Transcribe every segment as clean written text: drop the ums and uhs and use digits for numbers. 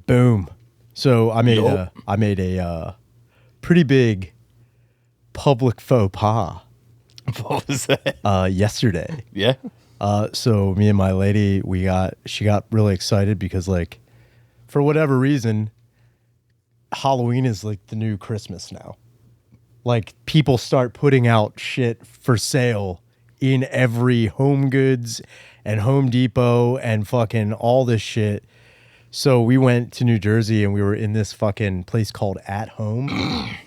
Boom. So I made a pretty big public faux pas. What was that? Yesterday. Yeah. So me and my lady, she got really excited because, like, for whatever reason, Halloween is like the new Christmas now. Like, people start putting out shit for sale in every Home Goods and Home Depot and fucking all this shit. So we went to New Jersey and we were in this fucking place called At Home,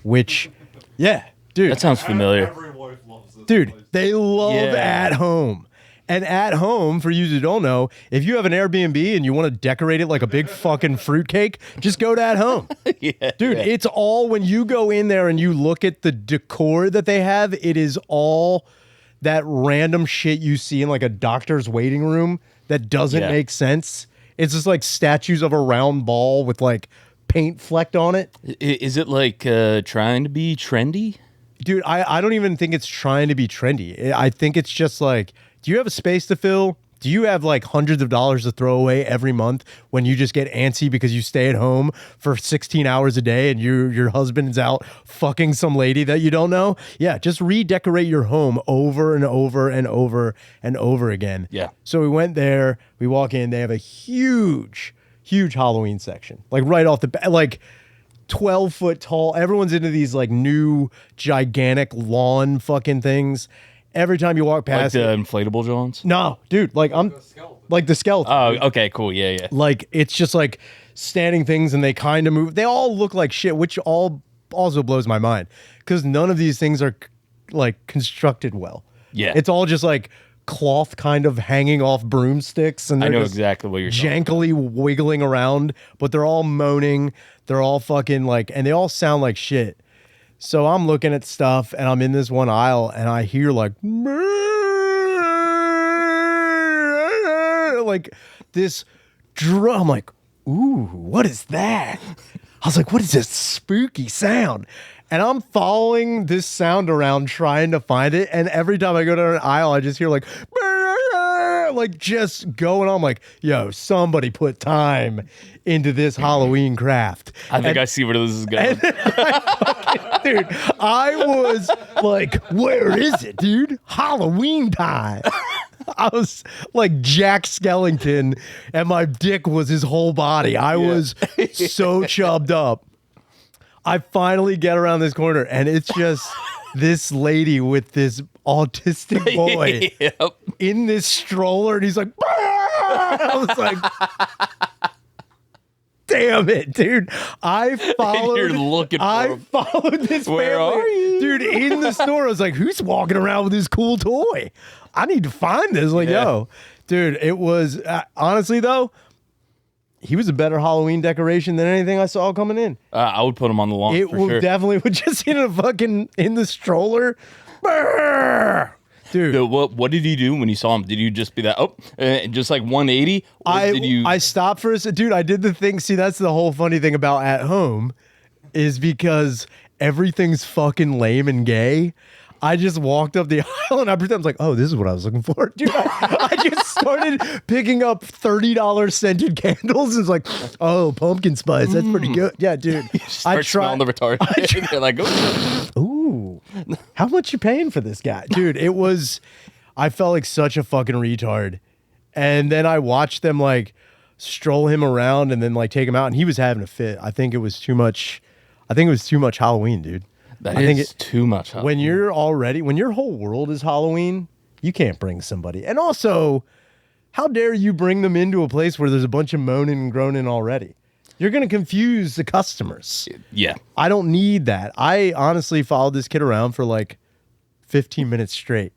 which, yeah, dude. That sounds familiar. Every wife loves this Dude, place. they love At Home. And At Home, for you who don't know, if you have an Airbnb and you want to decorate it like a big fucking fruitcake, just go to At Home. Yeah, Dude, yeah. it's all, when you go in there and you look at the decor that they have, it is all that random shit you see in like a doctor's waiting room that doesn't make sense. It's just like statues of a round ball with like paint flecked on it. Is it like trying to be trendy? Dude, I don't even think it's trying to be trendy. I think it's just like, do you have a space to fill? Do you have like hundreds of dollars to throw away every month when you just get antsy because you stay at home for 16 hours a day and your husband's out fucking some lady that you don't know? Yeah, just redecorate your home over and over and over and over again. Yeah. So we went there, we walk in, they have a huge Halloween section. Like right off the bat, like 12 foot tall. Everyone's into these like new gigantic lawn fucking things. Every time you walk past Like the inflatable Johns? no, dude, like I'm like the skeleton. Oh, okay, cool. Yeah, yeah. Like it's just like standing things and they kind of move. They all look like shit, which all also blows my mind because none of these things are like constructed well. Yeah. It's all just like cloth kind of hanging off broomsticks and I they're know just exactly what you're talking jankily wiggling around, but they're all moaning. They're all fucking like, and they all sound like shit. So I'm looking at stuff and I'm in this one aisle and I hear like this drum. I'm like, ooh, what is that? I was like, what is this spooky sound? And I'm following this sound around trying to find it. And every time I go down an aisle, I just hear like just going on. I'm like, yo, somebody put time into this Halloween craft. I think I see where this is going. Dude, I was like, where is it, dude? Halloween time. I was like Jack Skellington, and my dick was his whole body. I was so chubbed up. I finally get around this corner, and it's just this lady with this autistic boy in this stroller, and he's like, I was like, damn it, dude. I followed. You're looking for him. followed this Where family. are you? Dude, in the store. I was like, who's walking around with this cool toy? I need to find this. Like, yo, dude, it was, honestly, though, he was a better Halloween decoration than anything I saw coming in. I would put him on the lawn It for will sure. definitely would just in a fucking, in the stroller. Brrr. Dude. Dude, what did you do when you saw him? Did you just be that, just like 180? Or did you? I stopped for a second. Dude, I did the thing. See, that's the whole funny thing about At Home is because everything's fucking lame and gay. I just walked up the aisle and I was like, oh, this is what I was looking for. Dude, I just started picking up $30 scented candles. It's like, oh, pumpkin spice. That's pretty good. Yeah, dude. I smelling the retarded. They're like, ooh, how much you paying for this guy? Dude, it was, I felt like such a fucking retard. And then I watched them like stroll him around and then like take him out and he was having a fit. I think it was too much. I think it was too much Halloween, dude. That is too much When Halloween. your whole world is Halloween, you can't bring somebody. And also, how dare you bring them into a place where there's a bunch of moaning and groaning already? You're going to confuse the customers. Yeah. I don't need that. I honestly followed this kid around for like 15 minutes straight.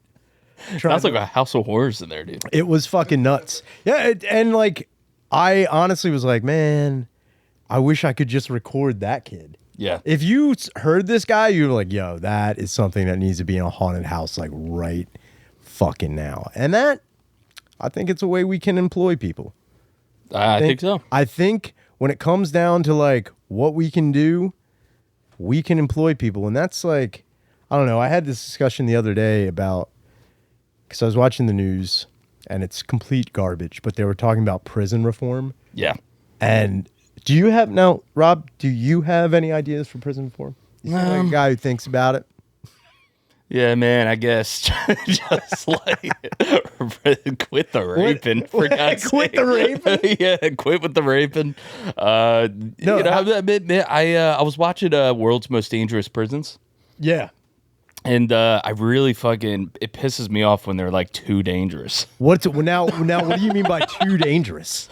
Sounds like a house of horrors in there, dude. It was fucking nuts. Yeah, and like, I honestly was like, man, I wish I could just record that kid. Yeah. If you heard this guy, you're like, yo, that is something that needs to be in a haunted house like right fucking now. And that, I think it's a way we can employ people. I think so. I think when it comes down to like what we can do, we can employ people. And that's like, I don't know. I had this discussion the other day about, because I was watching the news and it's complete garbage, but they were talking about prison reform. Yeah. And Do you have now, Rob? Do you have any ideas for prison reform? You seem like a guy who thinks about it. Yeah, man, I guess just like quit the raping, for God's sake. Quit the raping? Yeah, quit with the raping. I was watching World's Most Dangerous Prisons, Yeah. and I really it pisses me off when they're like too dangerous. Now? What do you mean by too dangerous?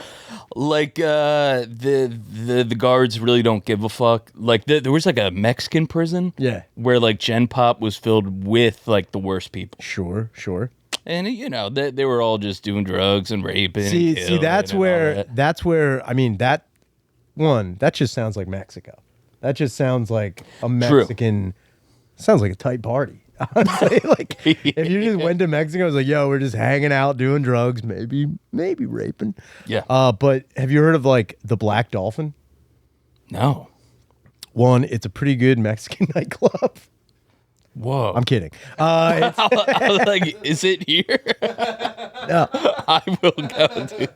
Like the guards really don't give a fuck. Like there was like a Mexican prison, Yeah. where like Gen Pop was filled with like the worst people. Sure. And they were all just doing drugs and raping. See, and killing that's and all where that. I mean that just sounds like Mexico. That just sounds like a Mexican. Sounds like a tight party. Honestly, like if you just went to Mexico, I was like, yo, we're just hanging out, doing drugs, maybe raping. Yeah. But have you heard of like the Black Dolphin? No. One, it's a pretty good Mexican nightclub. Whoa. I'm kidding. I was like, is it here? No. I will go, dude.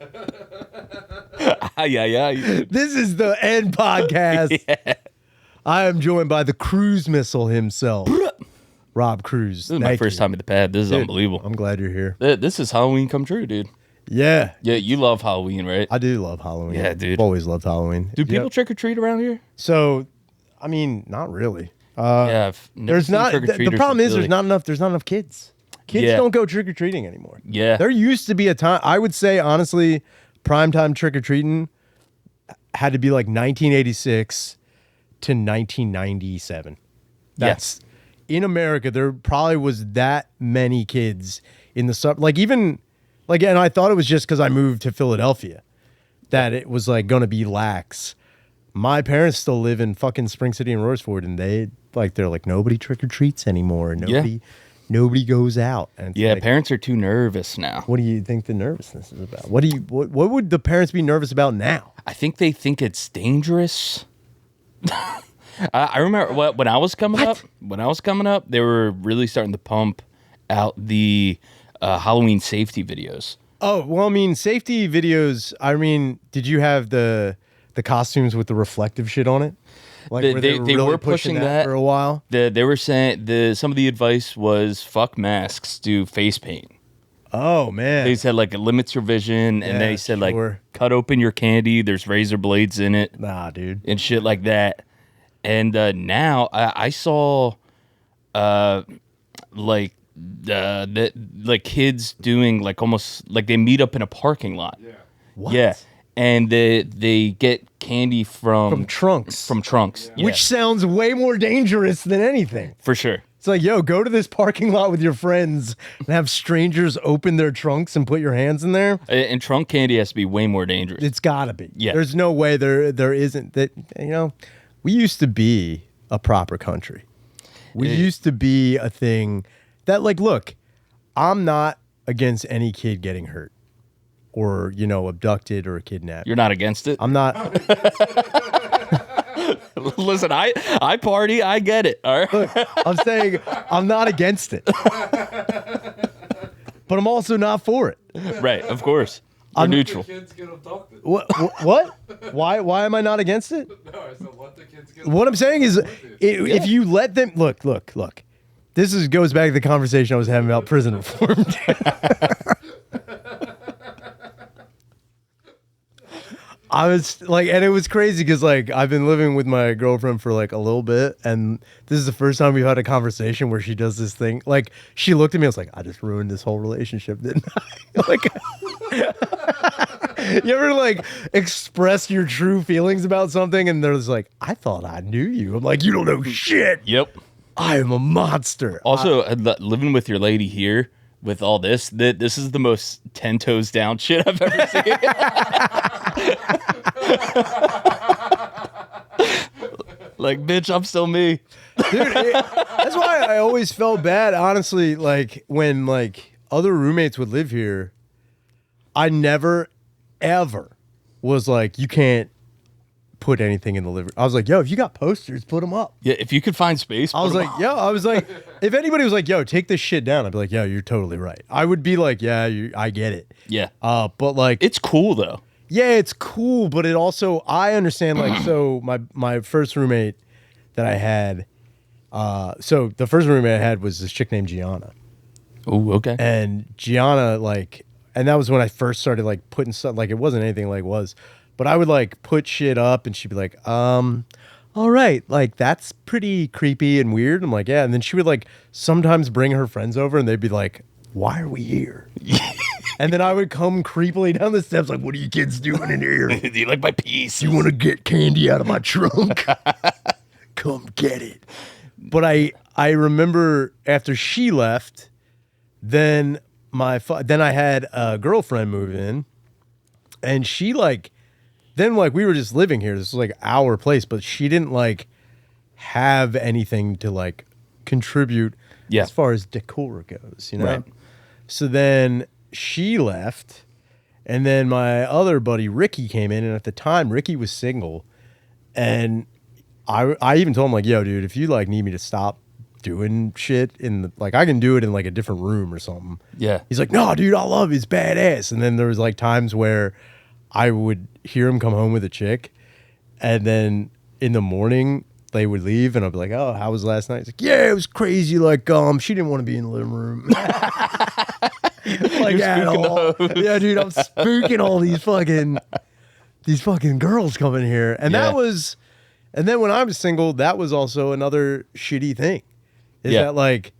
Yeah. This is the end podcast. Yeah. I am joined by the cruise missile himself, Rob Cruz. This is my first time at the pad. This is unbelievable. I'm glad you're here. This is Halloween come true, dude. Yeah. Yeah, you love Halloween, right? I do love Halloween. Yeah, dude. I've always loved Halloween. Do people trick or treat around here? So, I mean, not really. Yeah, I've never There's seen not. The trick-or-treaters problem in is Philly. there's not enough kids. Kids Yeah. don't go trick or treating anymore. Yeah. There used to be a time. I would say honestly, primetime trick or treating had to be like 1986 to 1997. That's in America. There probably was that many kids in the sub. Like even like, and I thought it was just because I moved to Philadelphia that it was like going to be lax. My parents still live in fucking Spring City and Royersford, and they're like nobody trick or treats anymore. Nobody goes out. And it's like, parents are too nervous now. what do you think the nervousness is about? What would the parents be nervous about now? I think they think it's dangerous. I remember when I was coming up. When I was coming up, they were really starting to pump out the Halloween safety videos. Oh well, I mean safety videos. I mean, did you have the costumes with the reflective shit on it? Like They really were pushing that for a while. They were saying some of the advice was fuck masks, do face paint. Oh man, They said like it limits your vision, and Yeah, they said sure. like cut open your candy. There's razor blades in it nah, dude. and shit like that. And now I saw like kids doing like almost like they meet up in a parking lot. Yeah. What? Yeah. And they get candy From trunks. From trunks. Yeah, Which sounds way more dangerous than anything. for sure. It's like, yo, go to this parking lot with your friends and have strangers open their trunks and put your hands in there. And trunk candy has to be way more dangerous. It's gotta be. Yeah. There's no way there isn't that. You know, we used to be a proper country. We used to be a thing that, like, look, I'm not against any kid getting hurt or, you know, abducted or kidnapped. You're not against it? I'm not. Listen, I party, I get it. All right. Look, I'm saying I'm not against it, but I'm also not for it. Right, of course. We're neutral. Kids get abducted. What? Why am I not against it? No, I said let the kids get What I'm saying is, if you let them look. This goes back to the conversation I was having about prison reform. I was like, and it was crazy because like I've been living with my girlfriend for like a little bit, and this is the first time we've had a conversation where she does this thing. Like she looked at me, I was like, I just ruined this whole relationship, didn't I? Like, you ever like express your true feelings about something, and they're just like, I thought I knew you. I'm like, you don't know shit. Yep. I am a monster. Also, living with your lady here with all this, this is the most 10 toes down shit I've ever seen. Like, bitch, I'm still me. Dude, that's why I always felt bad, honestly, like when like other roommates would live here, I never ever was like, you can't put anything in the living room. I was like, yo, if you got posters, put them up. Yeah, if you could find space. I was like, if anybody was like, yo, take this shit down, I'd be like, yo, you're totally right. I would be like, yeah, I get it. yeah. But like, It's cool, though. Yeah, it's cool, but it also I understand like so my first roommate that I had so the first roommate I had was this chick named Gianna. Oh, okay. And Gianna like and that was when I first started like putting stuff like it wasn't anything like it was, but I would like put shit up and she'd be like, all right, like that's pretty creepy and weird. I'm like, yeah, and then she would like sometimes bring her friends over and they'd be like, why are we here? And then I would come creepily down the steps like, what are you kids doing in here? Do you like my piece? You want to get candy out of my trunk? Come get it. But I remember after she left, then then I had a girlfriend move in, and she like, then like we were just living here. This was like our place, but she didn't like have anything to like contribute as far as decor goes, you know? Right. So then she left, and then my other buddy Ricky came in, and at the time Ricky was single, and I even told him like, yo, dude, if you like need me to stop doing shit in the like I can do it in like a different room or something. Yeah. He's like, no, dude, I love it. It's badass. And then there was like times where I would hear him come home with a chick, and then in the morning they would leave, and I'd be like, oh, how was last night? He's like, yeah, it was crazy. Like, she didn't want to be in the living room. Like at all. Yeah, dude, I'm spooking all these fucking girls coming here. And that was, and then when I was single, that was also another shitty thing. Is that like,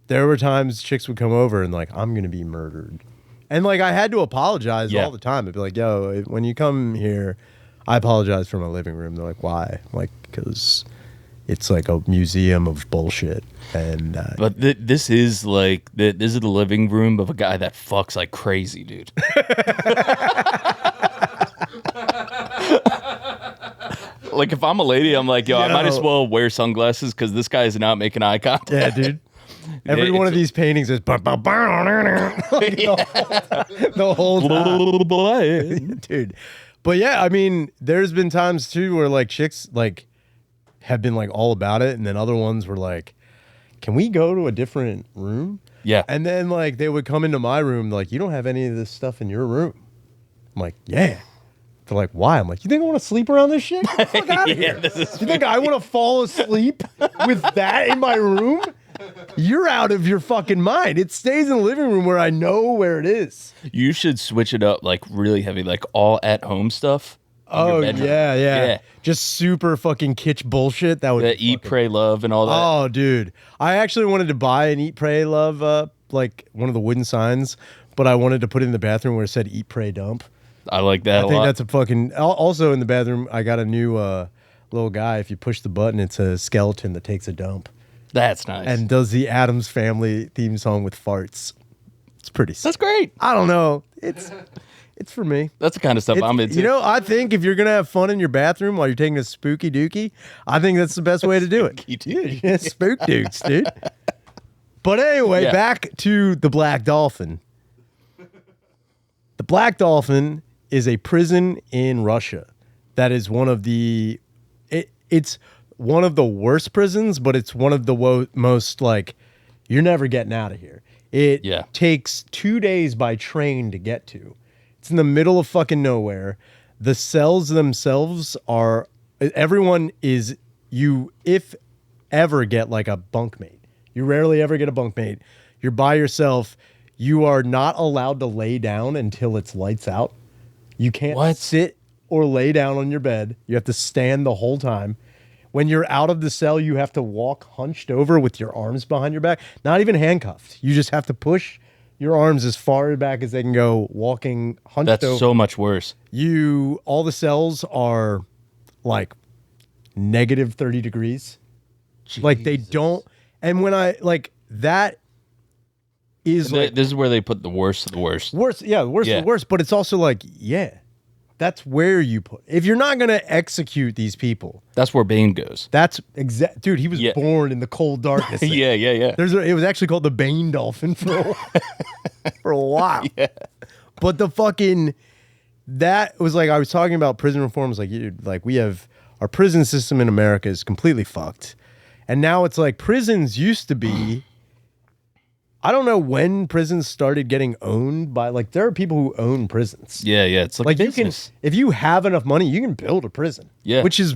there were times chicks would come over and like, I'm going to be murdered. And like, I had to apologize all the time. I'd be like, yo, when you come here, I apologize for my living room. They're like, why? I'm like, because it's like a museum of bullshit. And but this is like this is the living room of a guy that fucks like crazy, dude. Like if I'm a lady, I'm like, yo, I might as well wear sunglasses because this guy is not making eye contact. Yeah, dude. Every one of these paintings is the whole time. Dude. But yeah, I mean, there's been times too where like chicks like have been like all about it, and then other ones were like, can we go to a different room? Yeah. And then like they would come into my room like, you don't have any of this stuff in your room. I'm like, yeah. They're like, why? I'm like, you think I want to sleep around this shit? Get the fuck out of here. You think I want to fall asleep with that in my room? You're out of your fucking mind. It stays in the living room where I know where it is. You should switch it up like really heavy, like all at home stuff. Oh, yeah. Just super fucking kitsch bullshit. That would the Eat, Pray, Love and all that. Oh, dude. I actually wanted to buy an Eat, Pray, Love, like one of the wooden signs, but I wanted to put it in the bathroom where it said Eat, Pray, Dump. I like that a lot. I think that's a fucking... Also in the bathroom, I got a new little guy. If you push the button, it's a skeleton that takes a dump. That's nice. And does the Addams Family theme song with farts. It's pretty sick. That's great. I don't know. It's for me. That's the kind of stuff I'm into. You know, I think if you're going to have fun in your bathroom while you're taking a spooky dookie, I think that's the best way to do it. Yeah, spook dukes, dude. But anyway, back to the Black Dolphin. The Black Dolphin is a prison in Russia that is one of the... It's one of the worst prisons, but it's one of the most, like, you're never getting out of here. It takes 2 days by train to get to. It's in the middle of fucking nowhere. The cells themselves are... Everyone is... You, if ever, get, like, a bunkmate. You rarely ever get a bunkmate. You're by yourself. You are not allowed to lay down until it's lights out. You can't sit or lay down on your bed. You have to stand the whole time. When you're out of the cell, you have to walk hunched over with your arms behind your back. Not even handcuffed. You just have to push your arms as far back as they can go, walking hunched over. That's so much worse. All the cells are like negative 30 degrees. Jesus. Like they don't. And when I like that is like, this is where they put the worst of the worst. Worst of the worst. But it's also like, that's where you put. If you're not going to execute these people, that's where Bane goes. That's exact, dude. He was born in the cold darkness. Yeah. It was actually called the Bane Dolphin for a while. Yeah. But the fucking that was like I was talking about prison reforms. Like, dude, like we have our prison system in America is completely fucked, and now it's like prisons used to be. I don't know when prisons started getting owned by, like, there are people who own prisons. Yeah, it's like business. If you have enough money, you can build a prison. Yeah. Which is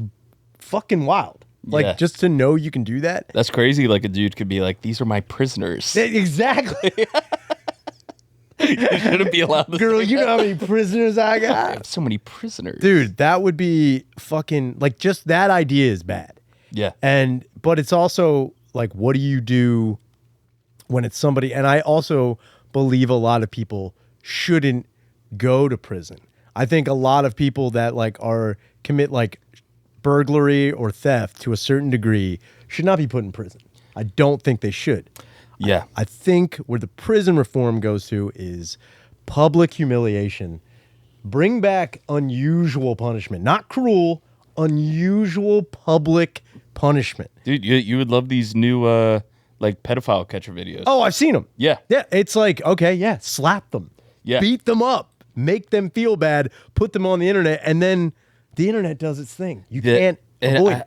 fucking wild. Like, Yeah. just to know you can do that. That's crazy. Like a dude could be like, "These are my prisoners." Exactly. You shouldn't be allowed to Girl, say you that. know how many prisoners I I got? have so many prisoners. Dude, that would be fucking, like, just that idea is bad. Yeah. But it's also, like, what do you do when it's somebody, and I also believe a lot of people shouldn't go to prison. I think a lot of people that, like, commit, like, burglary or theft to a certain degree should not be put in prison. I don't think they should. Yeah. I think where the prison reform goes to is public humiliation. Bring back unusual punishment, not cruel, unusual public punishment. Dude, you would love these new like pedophile catcher videos. Oh, I've seen them. Yeah. Yeah, it's like, okay, yeah, slap them. Yeah. Beat them up. Make them feel bad. Put them on the internet. And then the internet does its thing. You can't avoid it.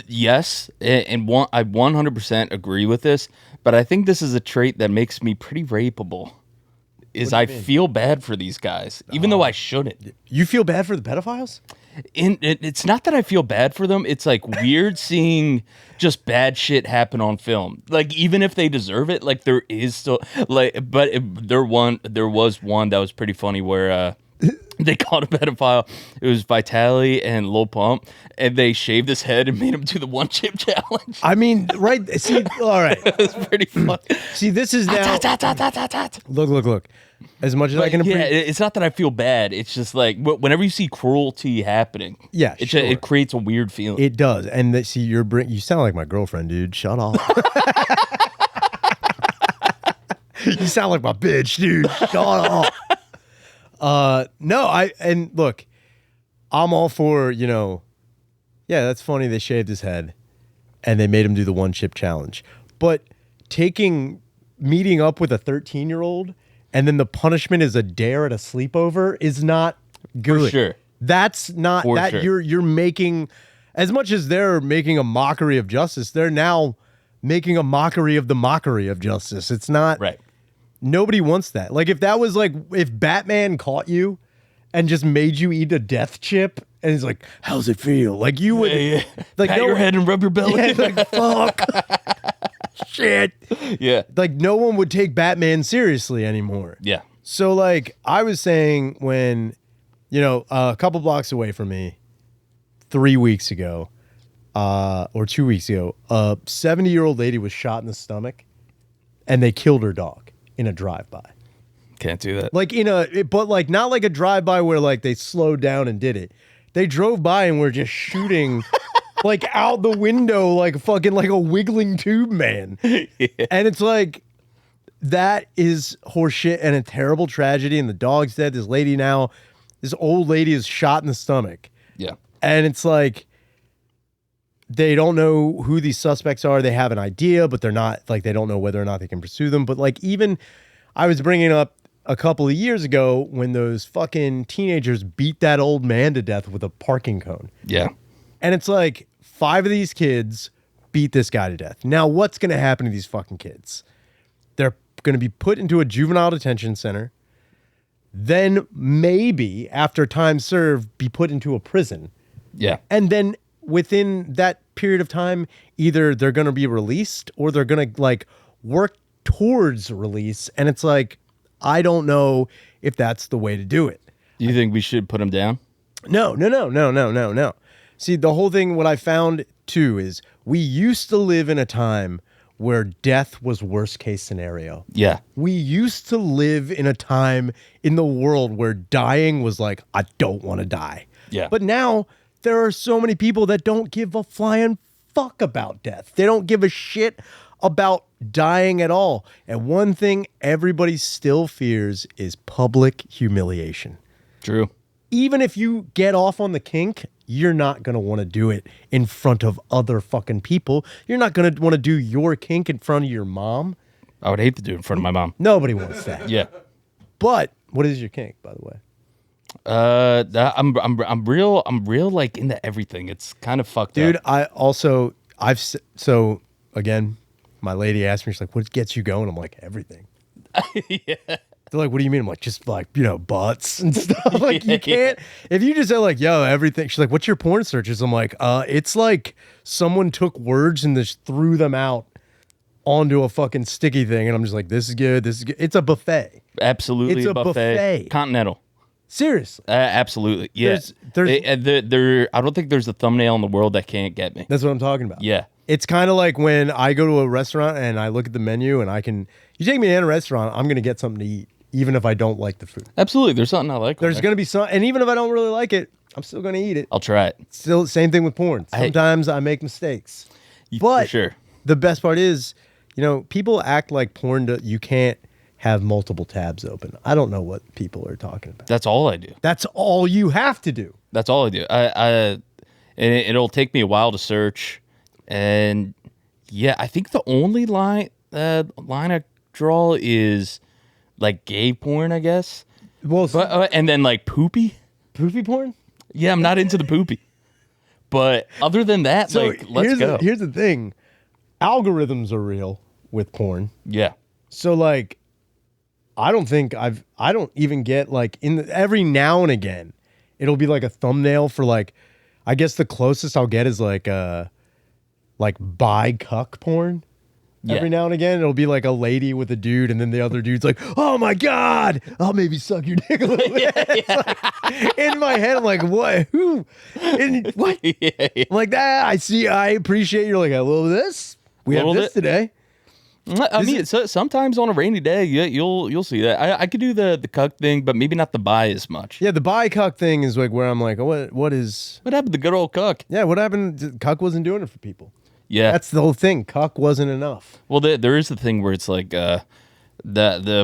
Yes, and I 100% agree with this, but I think this is a trait that makes me pretty rapeable. Is I feel bad for these guys, even though I shouldn't. You feel bad for the pedophiles? It's not that I feel bad for them. It's like weird seeing just bad shit happen on film. Like even if they deserve it, like there is still like, but there was one that was pretty funny where they caught a pedophile. It was Vitali and Lil Pump, and they shaved his head and made him do the one chip challenge. I mean, right? See, all right. It's pretty funny. See, this is now. Look. As much as I can Yeah, appreciate. it's not that I feel bad. It's just like whenever you see cruelty happening, Yeah, it sure. it creates a weird feeling. It does. And see, you sound like my girlfriend, dude. Shut up. You sound like my bitch, dude. Shut up. No, and look, I'm all for, yeah, that's funny. They shaved his head and they made him do the one chip challenge. But meeting up with a 13-year-old and then the punishment is a dare at a sleepover is not good. For sure. That's not For that sure. you're making, as much as they're making a mockery of justice, they're now making a mockery of the mockery of justice. It's not Right. Nobody wants that. Like if that was like if Batman caught you and just made you eat a death chip and he's like, how's it feel? Like you would like Pat your head and rub your belly. yeah, like fuck. Shit. Yeah. Like no one would take Batman seriously anymore. Yeah. So like I was saying when, a couple blocks away from me 3 weeks ago, or 2 weeks ago, a 70-year-old lady was shot in the stomach and they killed her dog in a drive-by. Can't do that. Like but like not like a drive-by where like they slowed down and did it. They drove by and were just shooting like out the window like fucking like a wiggling tube man. Yeah. And it's like that is horseshit and a terrible tragedy and the dog's dead. This old lady is shot in the stomach. Yeah. And it's like they don't know who these suspects are. They have an idea, but they're not like they don't know whether or not they can pursue them. But like even I was bringing up a couple of years ago when those fucking teenagers beat that old man to death with a parking cone. Yeah. And it's like 5 of these kids beat this guy to death. Now what's going to happen to these fucking kids? They're going to be put into a juvenile detention center. Then maybe after time served be put into a prison. Yeah. And then within that period of time, either they're going to be released or they're going to like work towards release. And it's like, I don't know if that's the way to do it. Do you think we should put him down? No. See, the whole thing, what I found too is we used to live in a time where death was worst case scenario. Yeah. We used to live in a time in the world where dying was like, I don't want to die. Yeah. But now there are so many people that don't give a flying fuck about death. They don't give a shit about dying at all. And one thing everybody still fears is public humiliation. True. Even if you get off on the kink, you're not going to want to do it in front of other fucking people. You're not going to want to do your kink in front of your mom. I would hate to do it in front of my mom. Nobody wants that. Yeah. But what is your kink, by the way? I'm real like into everything. It's kind of fucked Dude, up. so again, my lady asked me, she's like, what gets you going? I'm like, everything. Yeah. They're like, what do you mean? I'm like, just like, butts and stuff. Like, you can't, if you just say like, yo, everything. She's like, what's your porn searches? I'm like, it's like someone took words and just threw them out onto a fucking sticky thing. And I'm just like, this is good. This is good. It's a buffet. Absolutely. It's a buffet. Continental. Seriously. Absolutely. Yeah. I don't think there's a thumbnail in the world that can't get me. That's what I'm talking about. Yeah. It's kind of like when I go to a restaurant and I look at the menu and you take me in a restaurant, I'm going to get something to eat, even if I don't like the food. Absolutely. There's something I like. There's going to be some, and even if I don't really like it, I'm still going to eat it. I'll try it. Still, same thing with porn. Sometimes I make mistakes. But for sure. The best part is, people act like porn, you can't have multiple tabs open. I don't know what people are talking about. That's all I do. That's all you have to do. That's all I do. And it'll take me a while to search. And yeah, I think the only line I draw is like gay porn, I guess. Well, and then like poopy porn? Yeah, I'm not into the poopy. But other than that, let's go. Here's the thing. Algorithms are real with porn. Yeah. So like, I don't even get like every now and again, it'll be like a thumbnail for like, I guess the closest I'll get is like bi cuck porn. Yeah. Every now and again, it'll be like a lady with a dude, and then the other dude's like, "Oh my god, I'll maybe suck your dick a little bit." Like, in my head, I'm like, "What? Who? What?" Yeah. I'm like that. I appreciate you're like a little of this. We have this today. I mean, sometimes on a rainy day, you'll see that. I could do the cuck thing, but maybe not the bi as much. Yeah, the bi cuck thing is like where I'm like, what happened to the good old cuck? Yeah, what happened? Cuck wasn't doing it for people. Yeah, that's the whole thing. Cuck wasn't enough. Well, there is the thing where it's like the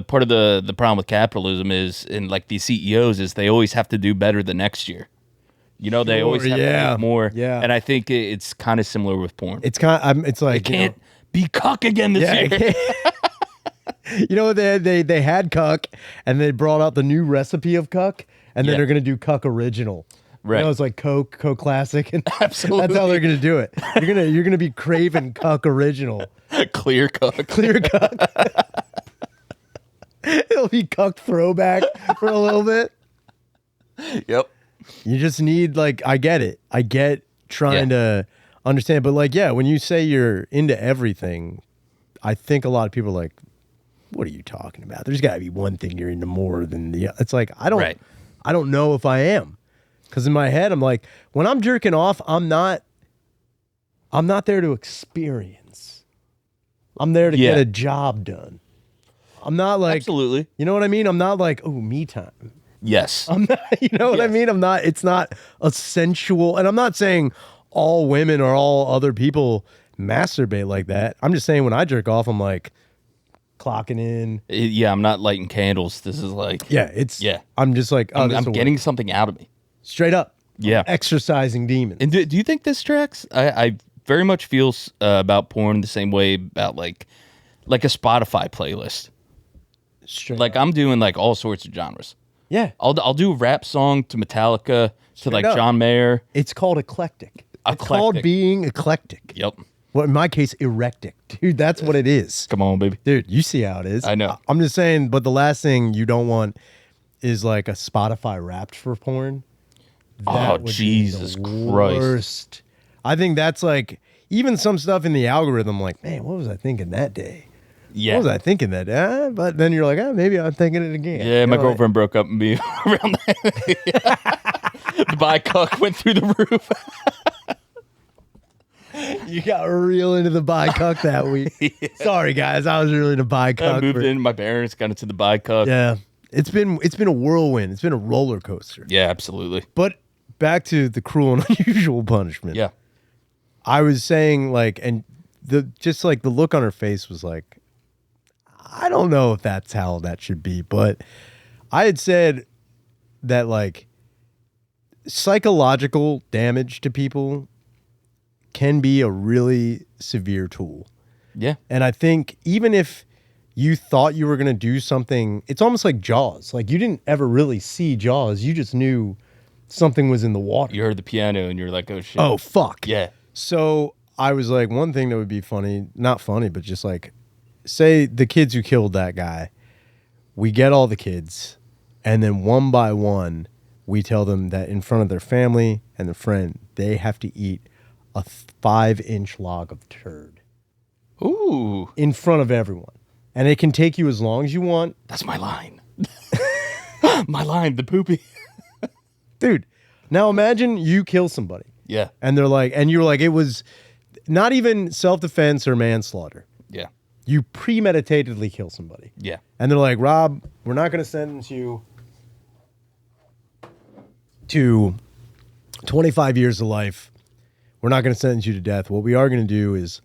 part of the problem with capitalism is, and like these CEOs, is they always have to do better the next year. They always have to do more. Yeah, and I think it's kind of similar with porn. It's it's like it can't be cuck again this year. They had cuck, and they brought out the new recipe of cuck, and then they're gonna do cuck original. Right. It's like Coke Classic, and absolutely that's how they're gonna do it. You're gonna be craving cuck original. Clear cuck. Clear cuck. It'll be cuck throwback for a little bit. Yep. You just need I get it. I get trying to understand, but when you say you're into everything, I think a lot of people are like, what are you talking about? There's got to be one thing you're into more than the other. It's like, I don't know if I am. Because in my head, I'm like, when I'm jerking off, I'm not there to experience. I'm there to get a job done. I'm not like, absolutely. You know what I mean? I'm not like, oh, me time. Yes. I'm not, you know what I mean? It's not a sensual, and I'm not saying all women or all other people masturbate like that. I'm just saying when I jerk off, I'm like clocking in. Yeah, I'm not lighting candles. This is like, I'm just like, oh, I'm getting something out of me. Straight up. Yeah. Exercising demons. And do you think this tracks? I very much feel about porn the same way about like a Spotify playlist. Straight like up. I'm doing like all sorts of genres. Yeah. I'll do a rap song to Metallica to like up. John Mayer. It's called eclectic. It's called being eclectic. Yep. Well, in my case, erectic. Dude, that's what it is. Come on, baby. Dude, you see how it is. I know. I'm just saying, but the last thing you don't want is like a Spotify Wrapped for porn. Oh, Jesus Christ. Worst. I think that's like, even some stuff in the algorithm, like, man, what was I thinking that day? Yeah. What was I thinking that day? But then you're like, maybe I'm thinking it again. Yeah, my girlfriend broke up with me around that. The bi cuck went through the roof. You got real into the bi cuck that week. Yeah. Sorry, guys. I was really into bi cuck. I moved in. My parents got into the bi cuck. Yeah. It's been a whirlwind. It's been a roller coaster. Yeah, absolutely. But back to the cruel and unusual punishment. Yeah. I was saying and the look on her face was like, I don't know if that's how that should be, but I had said that psychological damage to people can be a really severe tool. Yeah. And I think even if you thought you were going to do something, it's almost like Jaws. Like you didn't ever really see Jaws. You just knew something was in the water. You heard the piano and you're like, oh shit. Oh, fuck. Yeah. So I was like, one thing that would be funny, not funny, but just like, say the kids who killed that guy, we get all the kids, and then one by one, we tell them that in front of their family and their friend, they have to eat a 5-inch log of turd. Ooh. In front of everyone. And it can take you as long as you want. That's my line. My line, the poopy. Dude, now imagine you kill somebody. Yeah. And they're like, and you're like, it was not even self-defense or manslaughter. Yeah. You premeditatedly kill somebody. Yeah. And they're like, Rob, we're not going to sentence you to 25 years of life. We're not going to sentence you to death. What we are going to do is,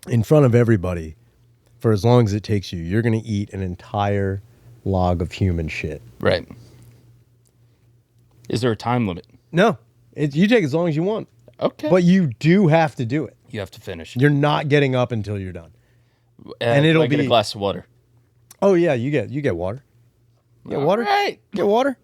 in front of everybody, for as long as it takes you, you're going to eat an entire log of human shit. Right. Is there a time limit? No. You take as long as you want. Okay. But you do have to do it. You have to finish. You're not getting up until you're done. And it'll get be a glass of water. Oh yeah, you get water. You get water? Right. Get water?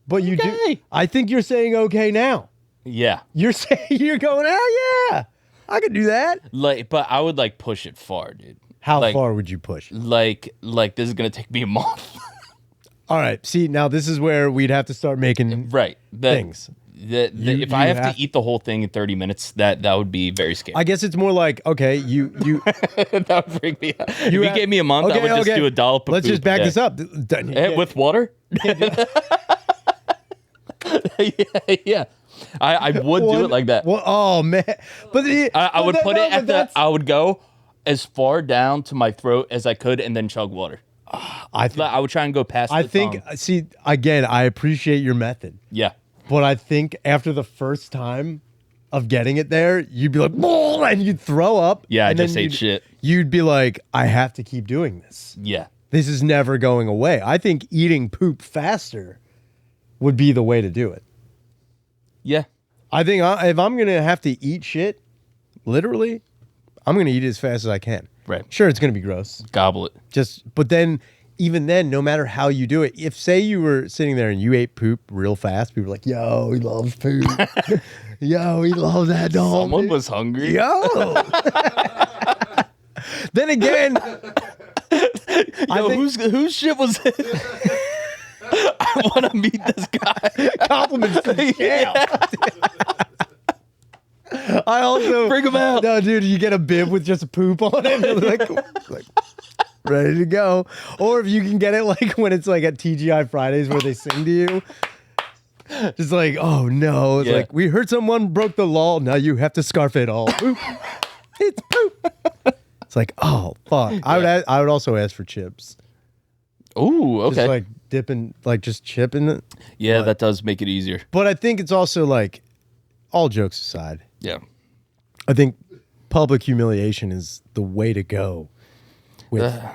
But you do. I think you're saying okay now. Yeah. You're saying you're going, "Oh yeah. I could do that." Like, but I would like push it far, dude. How Like- far would you push? Like this is gonna take me a month. All right. See, now this is where we'd have to start making Right. things. If I have to eat the whole thing in 30 minutes, that would be very scary. I guess it's more like, okay, you That would freak me out. If you gave me a month, I would just do a dollop of Let's just poop back a day. this up. With water? Yeah. I would do it like that. Well, oh man. But I would put it at the. that's- I would go as far down to my throat as I could, and then chug water. I think I would try and go past. I the think tongue. see, again, I appreciate your method. Yeah. But I think after the first time of getting it there, you'd be like, "Whoa," and you'd throw up. Yeah, I and then just ate shit. You'd be like, I have to keep doing this. Yeah. This is never going away. I think eating poop faster would be the way to do it. Yeah. I think if I'm going to have to eat shit, literally, I'm going to eat it as fast as I can. Right. Sure, it's going to be gross. Gobble it. But then, even then, no matter how you do it, if say you were sitting there and you ate poop real fast, people were like, "Yo, he loves poop. Yo, he loves that dog." Someone was hungry. Yo. Then again, Yo, whose shit was it? I want to meet this guy. compliments to the champ. I also Bring him out. No, dude, you get a bib with just poop on it, and like ready to go. Or if you can get it like when it's like at TGI Fridays where they sing to you. Just like, oh no. It's Yeah. like, we heard someone broke the law. Now you have to scarf it all. Poop. It's poop. It's like, oh fuck. I would also ask for chips. Ooh, okay. Just like dipping, like just chipping it. Yeah, that does make it easier. But I think it's also like, all jokes aside, Yeah. I think public humiliation is the way to go. Yeah.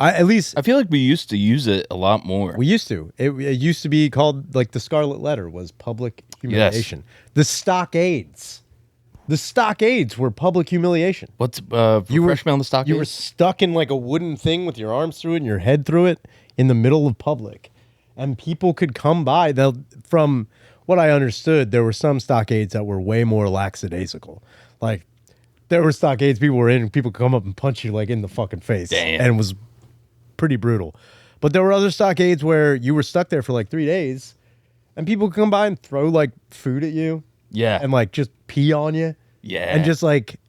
At least I feel like we used to use it a lot more. we used to. It used to be called like the Scarlet Letter was public humiliation. The stockades. The stockades were public humiliation. What's refresh me on the stock? You were stuck in like a wooden thing with your arms through it and your head through it in the middle of public. And people could come by. From what I understood, there were some stockades that were way more lackadaisical. Like, there were stockades people were in, and people could come up and punch you like in the fucking face. Damn. And it was pretty brutal. But there were other stockades where you were stuck there for like 3 days, and people could come by and throw like food at you. Yeah. And like just pee on you. Yeah. And just like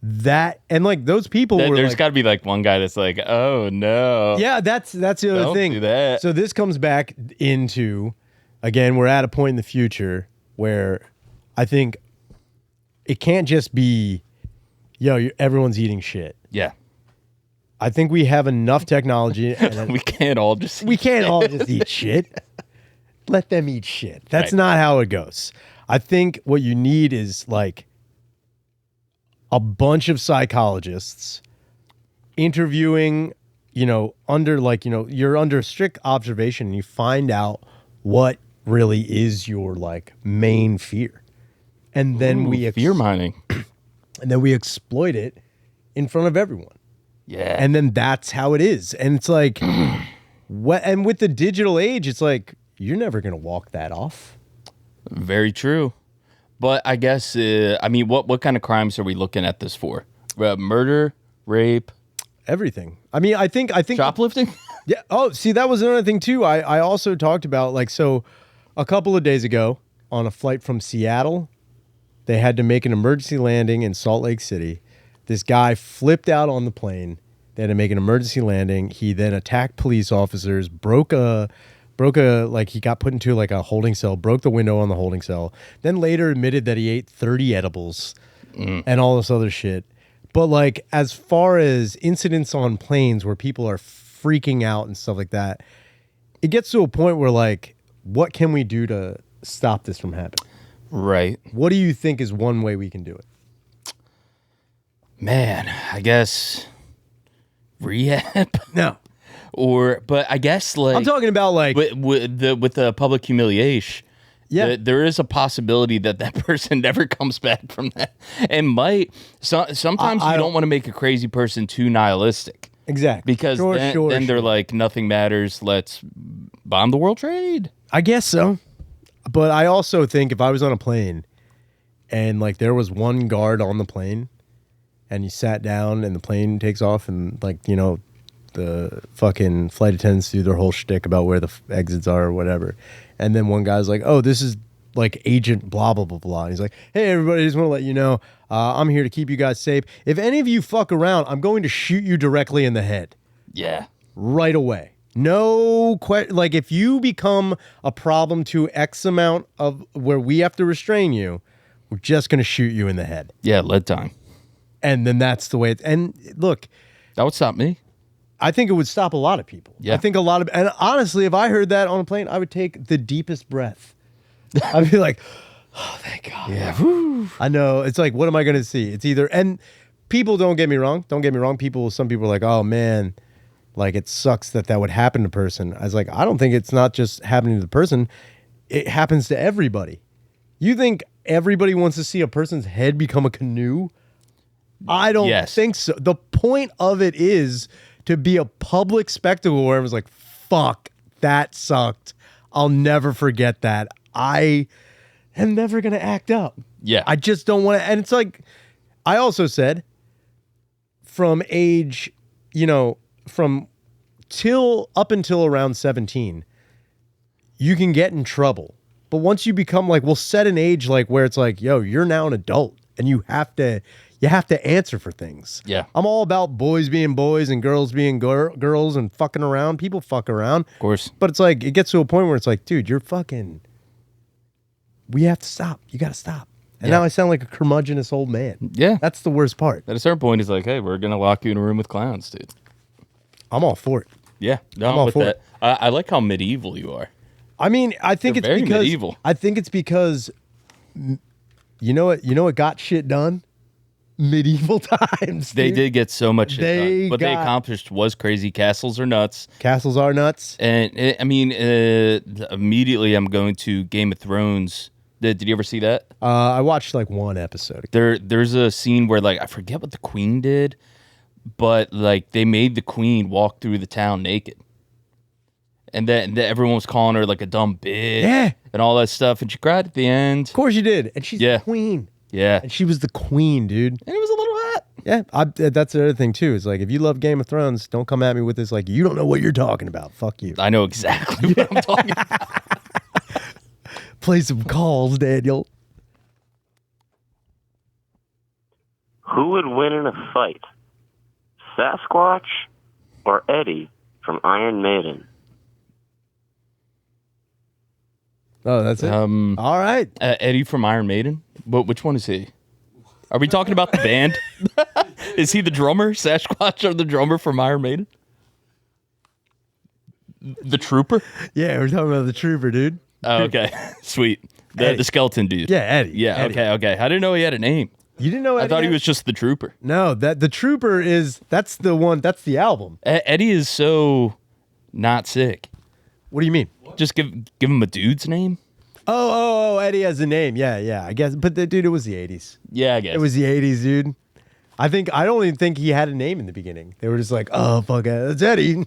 that. And like those people were There's like, got to be like one guy that's like, oh no. yeah, that's the other Don't thing. do that. So this comes back into, again, we're at a point in the future where I think it can't just be, everyone's eating shit. Yeah. I think we have enough technology, and We can't all just. we can't all just eat shit. Let them eat shit. That's Right. not how it goes. I think what you need is like a bunch of psychologists interviewing, you're under strict observation and you find out what really is your like main fear. And then we fear mining. and then we exploit it in front of everyone. Yeah. And then that's how it is. And it's like and with the digital age, it's like you're never going to walk that off. Very true. But I guess, I mean, what kind of crimes are we looking at this for? Murder, rape, Everything. I mean, I think shoplifting? Yeah. Oh, see, that was another thing too. I also talked about like, so a couple of days ago on a flight from Seattle, they had to make an emergency landing in Salt Lake City. This guy flipped out on the plane. They had to make an emergency landing. He then attacked police officers, broke a like he got put into like a holding cell, broke the window on the holding cell. Then later admitted that he ate 30 edibles and all this other shit. But like as far as incidents on planes where people are freaking out and stuff like that, it gets to a point where like, what can we do to stop this from happening? Right. What do you think is one way we can do it? Man, I guess rehab. No. But I guess like I'm talking about like with the public humiliation. Yeah. There is a possibility that person never comes back from that, and might. Sometimes you don't want to make a crazy person too nihilistic, exactly, because then they're like, nothing matters. Let's bomb the world trade. I guess so, but I also think if I was on a plane and like there was one guard on the plane, and you sat down and the plane takes off and like, you know, the fucking flight attendants do their whole shtick about where the exits are or whatever. And then one guy's like, oh, this is like agent blah, blah, blah, blah. And he's like, hey, everybody, I just want to let you know, I'm here to keep you guys safe. If any of you fuck around, I'm going to shoot you directly in the head. Yeah. Right away. No question. Like if you become a problem to X amount of where we have to restrain you, we're just going to shoot you in the head. Yeah, lead time. And then that's the way it's, and look. That would stop me. I think it would stop a lot of people. Yeah. I think and honestly, if I heard that on a plane, I would take the deepest breath. I'd be like, oh, thank God. Yeah. Woo. I know. It's like, what am I going to see? It's either, and people don't get me wrong. Some people are like, oh man, like it sucks that would happen to a person. I was like, I don't think it's not just happening to the person. It happens to everybody. You think everybody wants to see a person's head become a canoe? I don't think so. The point of it is to be a public spectacle where it was like, fuck, that sucked. I'll never forget that. I am never going to act up. Yeah. I just don't want to. And it's like, I also said from age, you know, from up until around 17, you can get in trouble. But once you become like, we'll set an age like where it's like, yo, you're now an adult and you have to answer for things. Yeah. I'm all about boys being boys and girls being girls and fucking around. People fuck around. Of course. But it's like, it gets to a point where it's like, dude, we have to stop. You got to stop. And now I sound like a curmudgeonous old man. Yeah. That's the worst part. At a certain point, he's like, hey, we're going to lock you in a room with clowns, dude. I'm all for it. Yeah. No, I'm all with for that. I like how medieval you are. I mean, I think You're it's very because medieval. I think it's because you know what got shit done? Medieval times. They dude. did get so much shit done. What they got- accomplished was crazy. Castles are nuts. Castles are nuts. And I mean, immediately I'm going to Game of Thrones. Did you ever see that? I watched like one episode. There's a scene where like I forget what the queen did, but like they made the queen walk through the town naked, and then everyone was calling her like a dumb bitch, and all that stuff, and she cried at the end. Of course you did, and she's the queen. Yeah, And she was the queen, dude. and it was a little hot. Yeah, that's the other thing too. Is like if you love Game of Thrones, don't come at me with this like you don't know what you're talking about. Fuck you. I know exactly what I'm talking about. Play some calls, Daniel. Who would win in a fight? Sasquatch or Eddie from Iron Maiden? Oh, that's it. All right. Eddie from Iron Maiden. But which one is he? Are we talking about the band? Is he the drummer? Sasquatch or the drummer from Iron Maiden? The trooper? Yeah, we're talking about the trooper, dude. Oh, okay. Sweet. The skeleton dude. Yeah, Eddie. Yeah, Eddie. okay. I didn't know he had a name. You didn't know Eddie? I thought he had- was just the trooper. No, that the trooper that's the one. That's the album. Eddie is so not sick. What do you mean? Just give him a dude's name? Oh, Eddie has a name. Yeah. I guess, but dude, it was the 80s. Yeah, I guess. It was the 80s, dude. I don't even think he had a name in the beginning. They were just like, oh, fuck it, it's Eddie.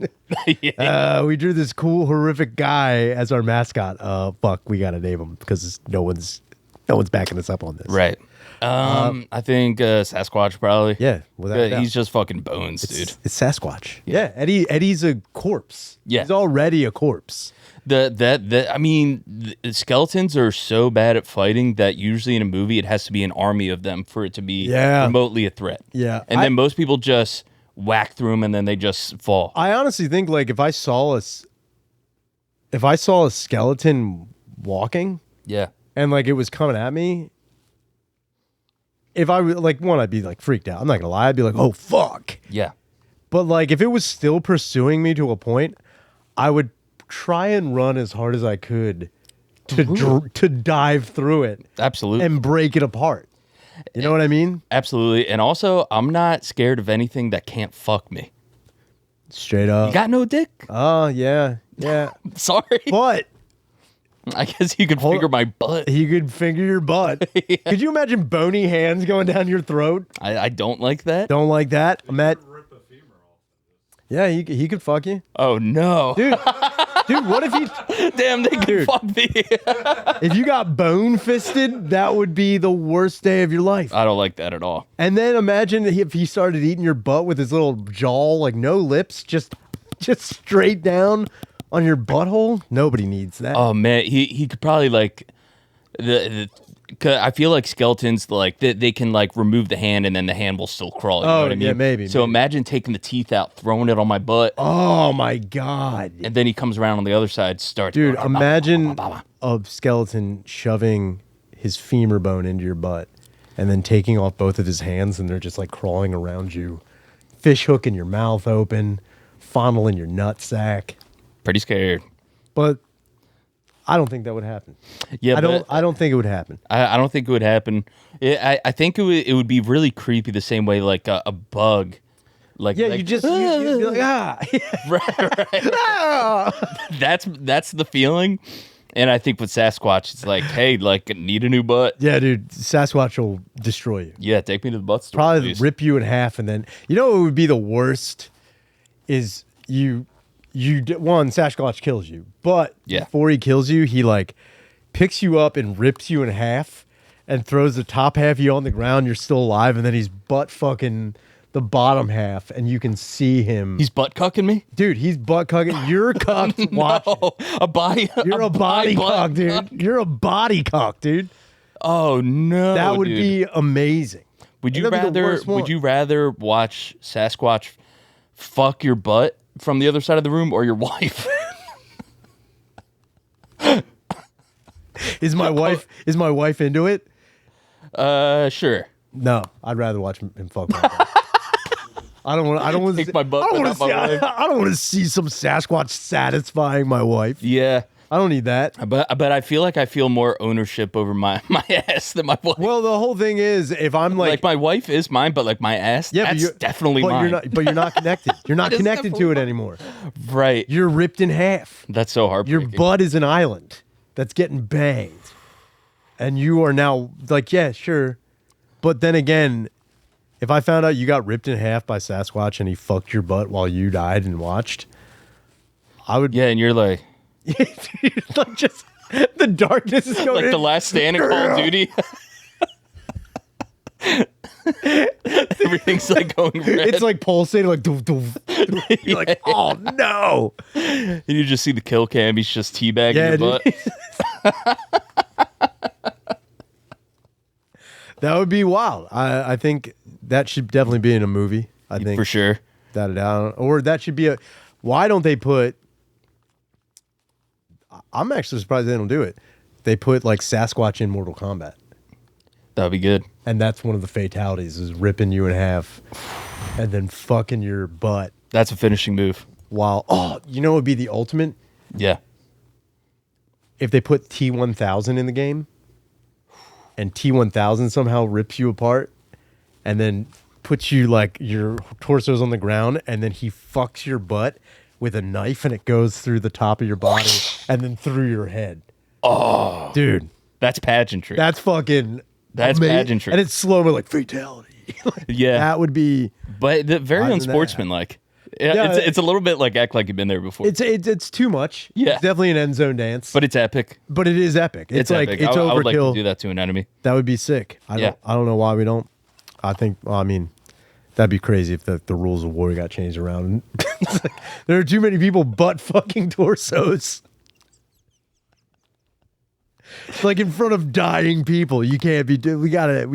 Yeah. We drew this cool, horrific guy as our mascot. Fuck, we got to name him because no one's No one's backing us up on this. Right. I think Sasquatch probably. Yeah, without a doubt. He's just fucking bones, dude. It's Sasquatch. Yeah, Eddie's a corpse. Yeah. He's already a corpse. The skeletons are so bad at fighting that usually in a movie it has to be an army of them for it to be remotely a threat. Yeah. And then most people just whack through them and then they just fall. I honestly think like if I saw a skeleton walking Yeah. and like it was coming at me, if I like one, I'd be like freaked out. I'm not gonna lie, I'd be like, oh fuck. Yeah. But like if it was still pursuing me to a point, I would try and run as hard as I could to dive through it Absolutely. and break it apart. You know what I mean? Absolutely. And also, I'm not scared of anything that can't fuck me. Straight up. You got no dick? Oh yeah. Sorry. But I guess you could figure my butt. he could finger your butt. Yeah. Could you imagine bony hands going down your throat? I don't like that. Don't like that. Matt. Rip a femur off. Yeah, he could fuck you, Oh, no. dude. Dude, what if he? Damn, they could fuck me. If you got bone fisted, that would be the worst day of your life. I don't like that at all. And then imagine if he started eating your butt with his little jaw, like no lips, just straight down on your butthole. Nobody needs that. Oh, man. He could probably, like, 'cause I feel like skeletons, like, they can, like, remove the hand and then the hand will still crawl. You know what I mean? yeah, maybe. So imagine taking the teeth out, throwing it on my butt, Oh my god, and then he comes around on the other side, starts. dude! Imagine a skeleton shoving his femur bone into your butt, and then taking off both of his hands, and they're just like crawling around you, fish hooking your mouth open, fondling your nut sack. Pretty scared. But I don't think that would happen. Yeah, I don't think it would happen. I don't think it would happen. I think it would be really creepy the same way like a bug. Like, Yeah, like, you just you'd be like, ah. right. That's the feeling. And I think with Sasquatch, it's like, hey, like, need a new butt. Yeah, dude, Sasquatch will destroy you. Yeah, take me to the butt store. Probably please. rip you in half, and then you know what would be the worst is one, Sasquatch kills you, but Yeah. before he kills you, he like picks you up and rips you in half and throws the top half of you on the ground. You're still alive, and then he's butt fucking the bottom half, and you can see him. He's butt cucking me. Dude, he's butt cucking. You're cucked. Watching. Oh, a body. You're a body cuck, dude. You're a body cuck, dude. Oh no, That would dude. be amazing. Would you That'd be the rather? worst one. Would you rather watch Sasquatch fuck your butt from the other side of the room or your wife? Is my wife into it? Sure. No, I'd rather watch him fuck my butt. I don't want to Kick my butt, I don't but want to not see. my wife. I don't want to see some Sasquatch satisfying my wife. Yeah. I don't need that. But I feel like I feel more ownership over my ass than my wife. Well, the whole thing is, if I'm like my wife is mine, but like my ass, yeah, that's definitely but mine. You're not connected. You're not That is connected to definitely it anymore. Right. You're ripped in half. That's so Your heartbreaking. butt is an island that's getting banged, and you are now like, yeah, sure. But then again, if I found out you got ripped in half by Sasquatch and he fucked your butt while you died and watched, I would. Yeah, and you're like like just the darkness is going. the last stand in Call of Duty. Everything's like going red. It's like pulsating, like doof, doof, doof. You're like, oh no. And you just see the kill cam. He's just teabagging Yeah, your dude. butt. That would be wild. I think that should definitely be in a movie. I think For sure. without a doubt. Or that should be a. Why don't they put? I'm actually surprised they don't do it. They put like Sasquatch in Mortal Kombat, That would be good. and that's one of the fatalities is ripping you in half, and then fucking your butt That's a finishing move. while. Oh, you know what would be the ultimate Yeah. if they put T-1000 in the game, and T-1000 somehow rips you apart, and then puts you like your torso's on the ground, and then he fucks your butt with a knife, and it goes through the top of your body and then through your head. Oh, dude, That's pageantry. that's fucking. That's amazing. pageantry. And it's slow mo, like fatality. yeah. That would be. But very Why isn't that unsportsmanlike. Yeah, it's a little bit like act like you've been there before. It's too much. Yeah. It's definitely an end zone dance. But it's epic. But it is epic. It's like epic. it's overkill. I would like to do that to an enemy. That would be sick. I don't know why we don't. I think. Well, I mean, that'd be crazy if the rules of war got changed around. It's like, there are too many people butt fucking torsos. It's like in front of dying people. You can't be. We gotta.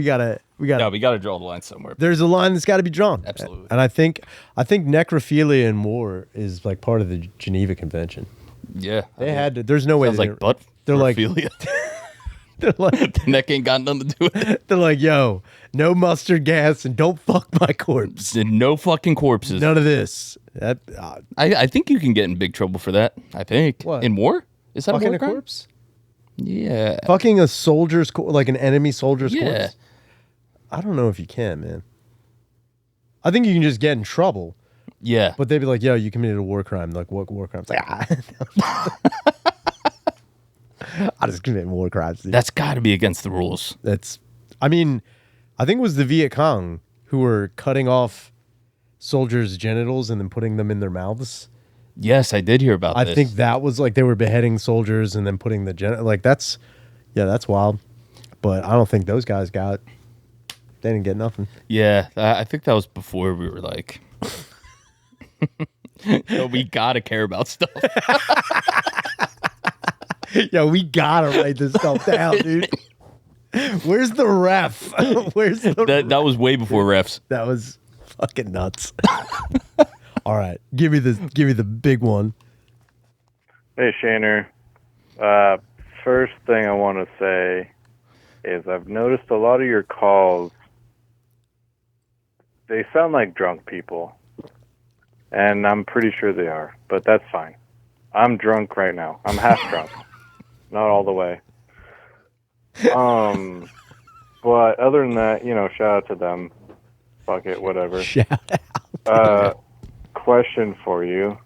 No, we got to draw the line somewhere. There's a line that's got to be drawn. Absolutely. And I think necrophilia in war is like part of the Geneva Convention. Yeah. They had to. There's no way. Sounds like butt. They're like. They're like. the neck ain't got nothing to do with it. They're like, yo, no mustard gas and don't fuck my corpse. No fucking corpses. None of this. That I think you can get in big trouble for that. I think. What? In war? Is that fucking a war a crime? corpse. Yeah. Fucking a soldier's like an enemy soldier's Yeah. corpse. I don't know if you can, man. I think you can just get in trouble. Yeah. But they'd be like, yo, you committed a war crime. Like, what war crime? It's like, I just committed war crimes. Dude. That's got to be against the rules. I mean, I think it was the Viet Cong who were cutting off soldiers' genitals and then putting them in their mouths. Yes, I did hear about this. I think that was like they were beheading soldiers and then putting the like that's wild. But I don't think those guys they didn't get nothing. Yeah, I think that was before we were like, we got to care about stuff. Yeah, we gotta write this stuff down, dude. Where's the ref? Where's the That was way before refs. That was fucking nuts. All right, give me the big one. Hey, Shaner. First thing I want to say is I've noticed a lot of your calls, they sound like drunk people. And I'm pretty sure they are, but that's fine. I'm drunk right now. I'm half drunk. Not all the way. But other than that, shout out to them. Fuck it, whatever. Shout out. Question for you.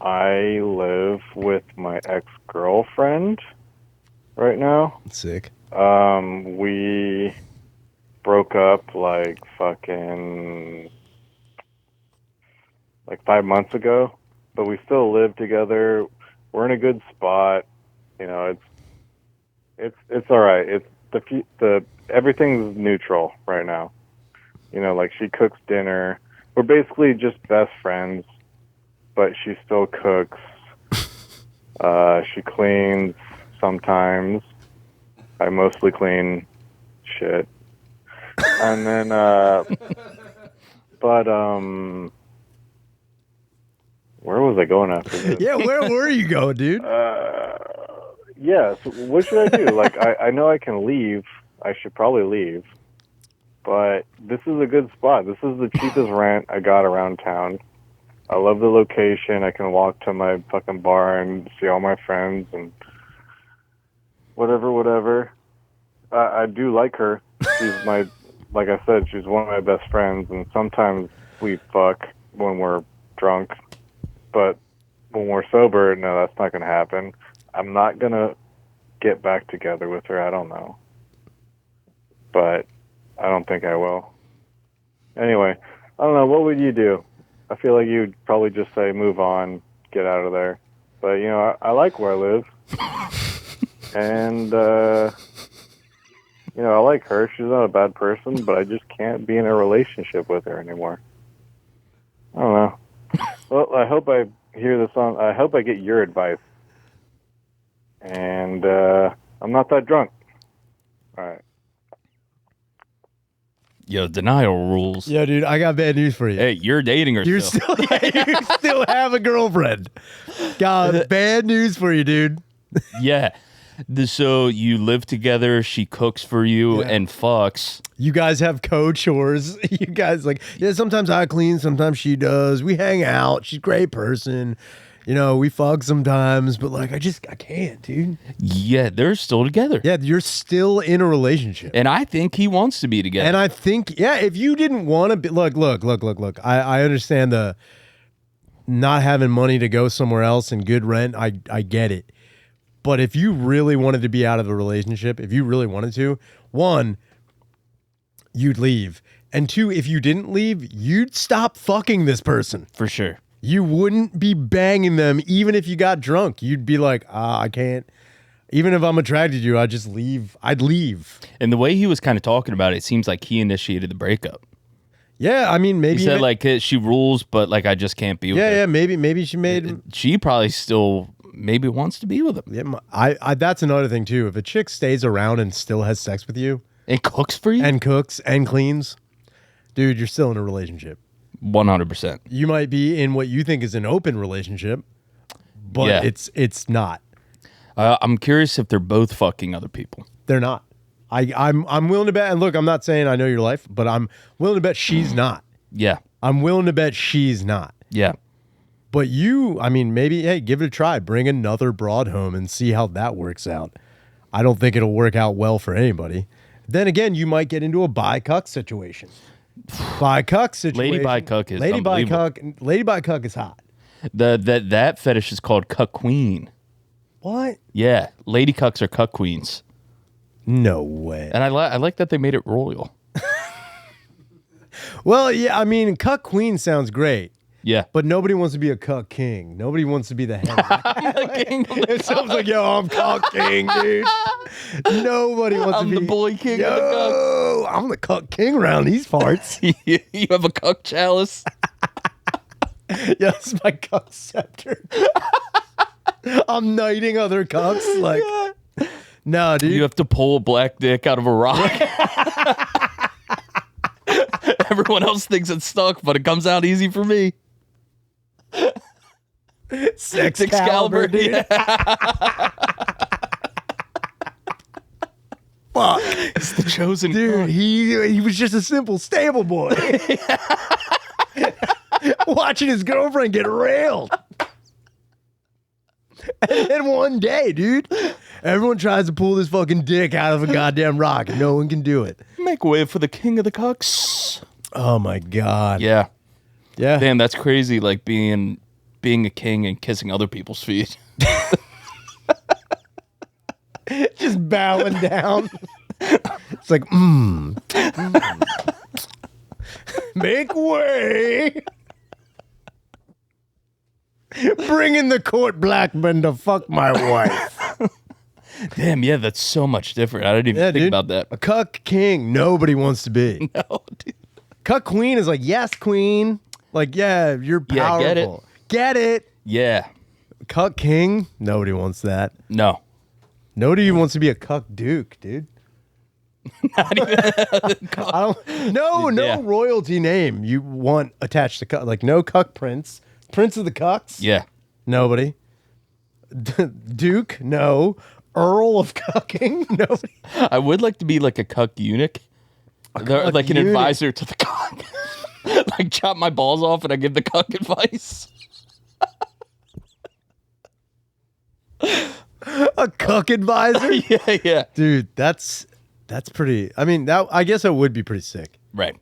I live with my ex-girlfriend right now. Sick. We broke up like 5 months ago, but we still live together. We're in a good spot. It's all right. It's the everything's neutral right now. Like she cooks dinner. We're basically just best friends, but she still cooks. She cleans sometimes. I mostly clean shit. And then, where was I going after this? Yeah, where were you going, dude? Yeah, so what should I do? Like, I know I can leave. I should probably leave. But this is a good spot. This is the cheapest rent I got around town. I love the location. I can walk to my fucking bar and see all my friends and whatever. I do like her. She's like I said, she's one of my best friends. And sometimes we fuck when we're drunk. But when we're sober, no, that's not going to happen. I'm not going to get back together with her. I don't know. But I don't think I will. Anyway, I don't know. What would you do? I feel like you'd probably just say, move on, get out of there. But, I like where I live. And, I like her. She's not a bad person, but I just can't be in a relationship with her anymore. I don't know. Well, I hope I hear this on. I hope I get your advice. And I'm not that drunk. All right. Yo, denial rules. Yeah, dude, I got bad news for you. Hey, you're dating her You still. still have a girlfriend. Got bad news for you, dude. Yeah. So you live together, she cooks for you Yeah. and fucks. You guys have co-chores. You guys sometimes I clean, sometimes she does. We hang out. She's a great person. We fuck sometimes, but I can't, dude. Yeah, they're still together. Yeah, you're still in a relationship. And I think he wants to be together. And I think, if you didn't want to be, look. I understand the not having money to go somewhere else and good rent. I get it. But if you really wanted to be out of the relationship, if you really wanted to, one, you'd leave. And two, if you didn't leave, you'd stop fucking this person. For sure. You wouldn't be banging them even if you got drunk. You'd be like, I can't. Even if I'm attracted to you, I'd just leave. I'd leave. And the way he was kind of talking about it, it seems like he initiated the breakup. Yeah, I mean, maybe He said like she rules, but like I just can't be with her. Yeah, maybe she made. She probably still maybe wants to be with him. Yeah, I that's another thing too. If a chick stays around and still has sex with you and cooks for you and cooks and cleans, dude, you're still in a relationship. 100%. You might be in what you think is an open relationship, but it's not. I'm curious if they're both fucking other people. They're not. I'm willing to bet. And look, I'm not saying I know your life, but I'm willing to bet she's not. Yeah. I'm willing to bet she's not. Yeah. But you, I mean, maybe, hey, give it a try. Bring another broad home and see how that works out. I don't think it'll work out well for anybody. Then again, you might get into a bi-cuck situation. Bi-cuck situation. Lady bi-cuck is Lady unbelievable. Lady bi-cuck is hot. That fetish is called cuck queen. What? Yeah. Lady cucks are cuck queens. No way. And I like that they made it royal. Well, yeah, I mean, cuck queen sounds great. Yeah. But nobody wants to be a cuck king. Nobody wants to be the head. The king of the It sounds like, yo, I'm cuck king, dude. Nobody wants to be. I'm the boy king yo, of the cucks. I'm the cuck king around these parts. You have a cuck chalice. Yeah, that's my cuck scepter. I'm knighting other cucks. Like, no, dude. You have to pull a black dick out of a rock. Everyone else thinks it's stuck, but it comes out easy for me. Six caliber, dude. Yeah. Fuck. It's the chosen Dude, cuck. he was just a simple stable boy. Watching his girlfriend get railed. And then one day, dude, everyone tries to pull this fucking dick out of a goddamn rock. And no one can do it. Make way for the king of the cucks. Oh my God. Yeah. Yeah. Damn, that's crazy. Like being a king and kissing other people's feet. Just bowing down. It's like, make way. Bring in the court blackman to fuck my wife. Damn, yeah, that's so much different. I didn't even think about that. A cuck king, nobody wants to be. No, dude. Cuck queen is like, yes, queen. Like, yeah, you're powerful. Yeah, get it. Get it. Yeah. Cuck king, nobody wants that. No. Nobody wants to be a cuck duke, dude. Not even. I don't. No Yeah. royalty name you want attached to cuck. Like no cuck prince, prince of the cucks. Yeah. Nobody. Duke, no. Earl of cucking, nobody. I would like to be like a cuck eunuch. cuck Like an eunuch. advisor to the cuck. Like chop my balls off and I give the cuck advice. A cuck advisor, Yeah. dude. That's pretty. I mean, that I guess that would be pretty sick. Right.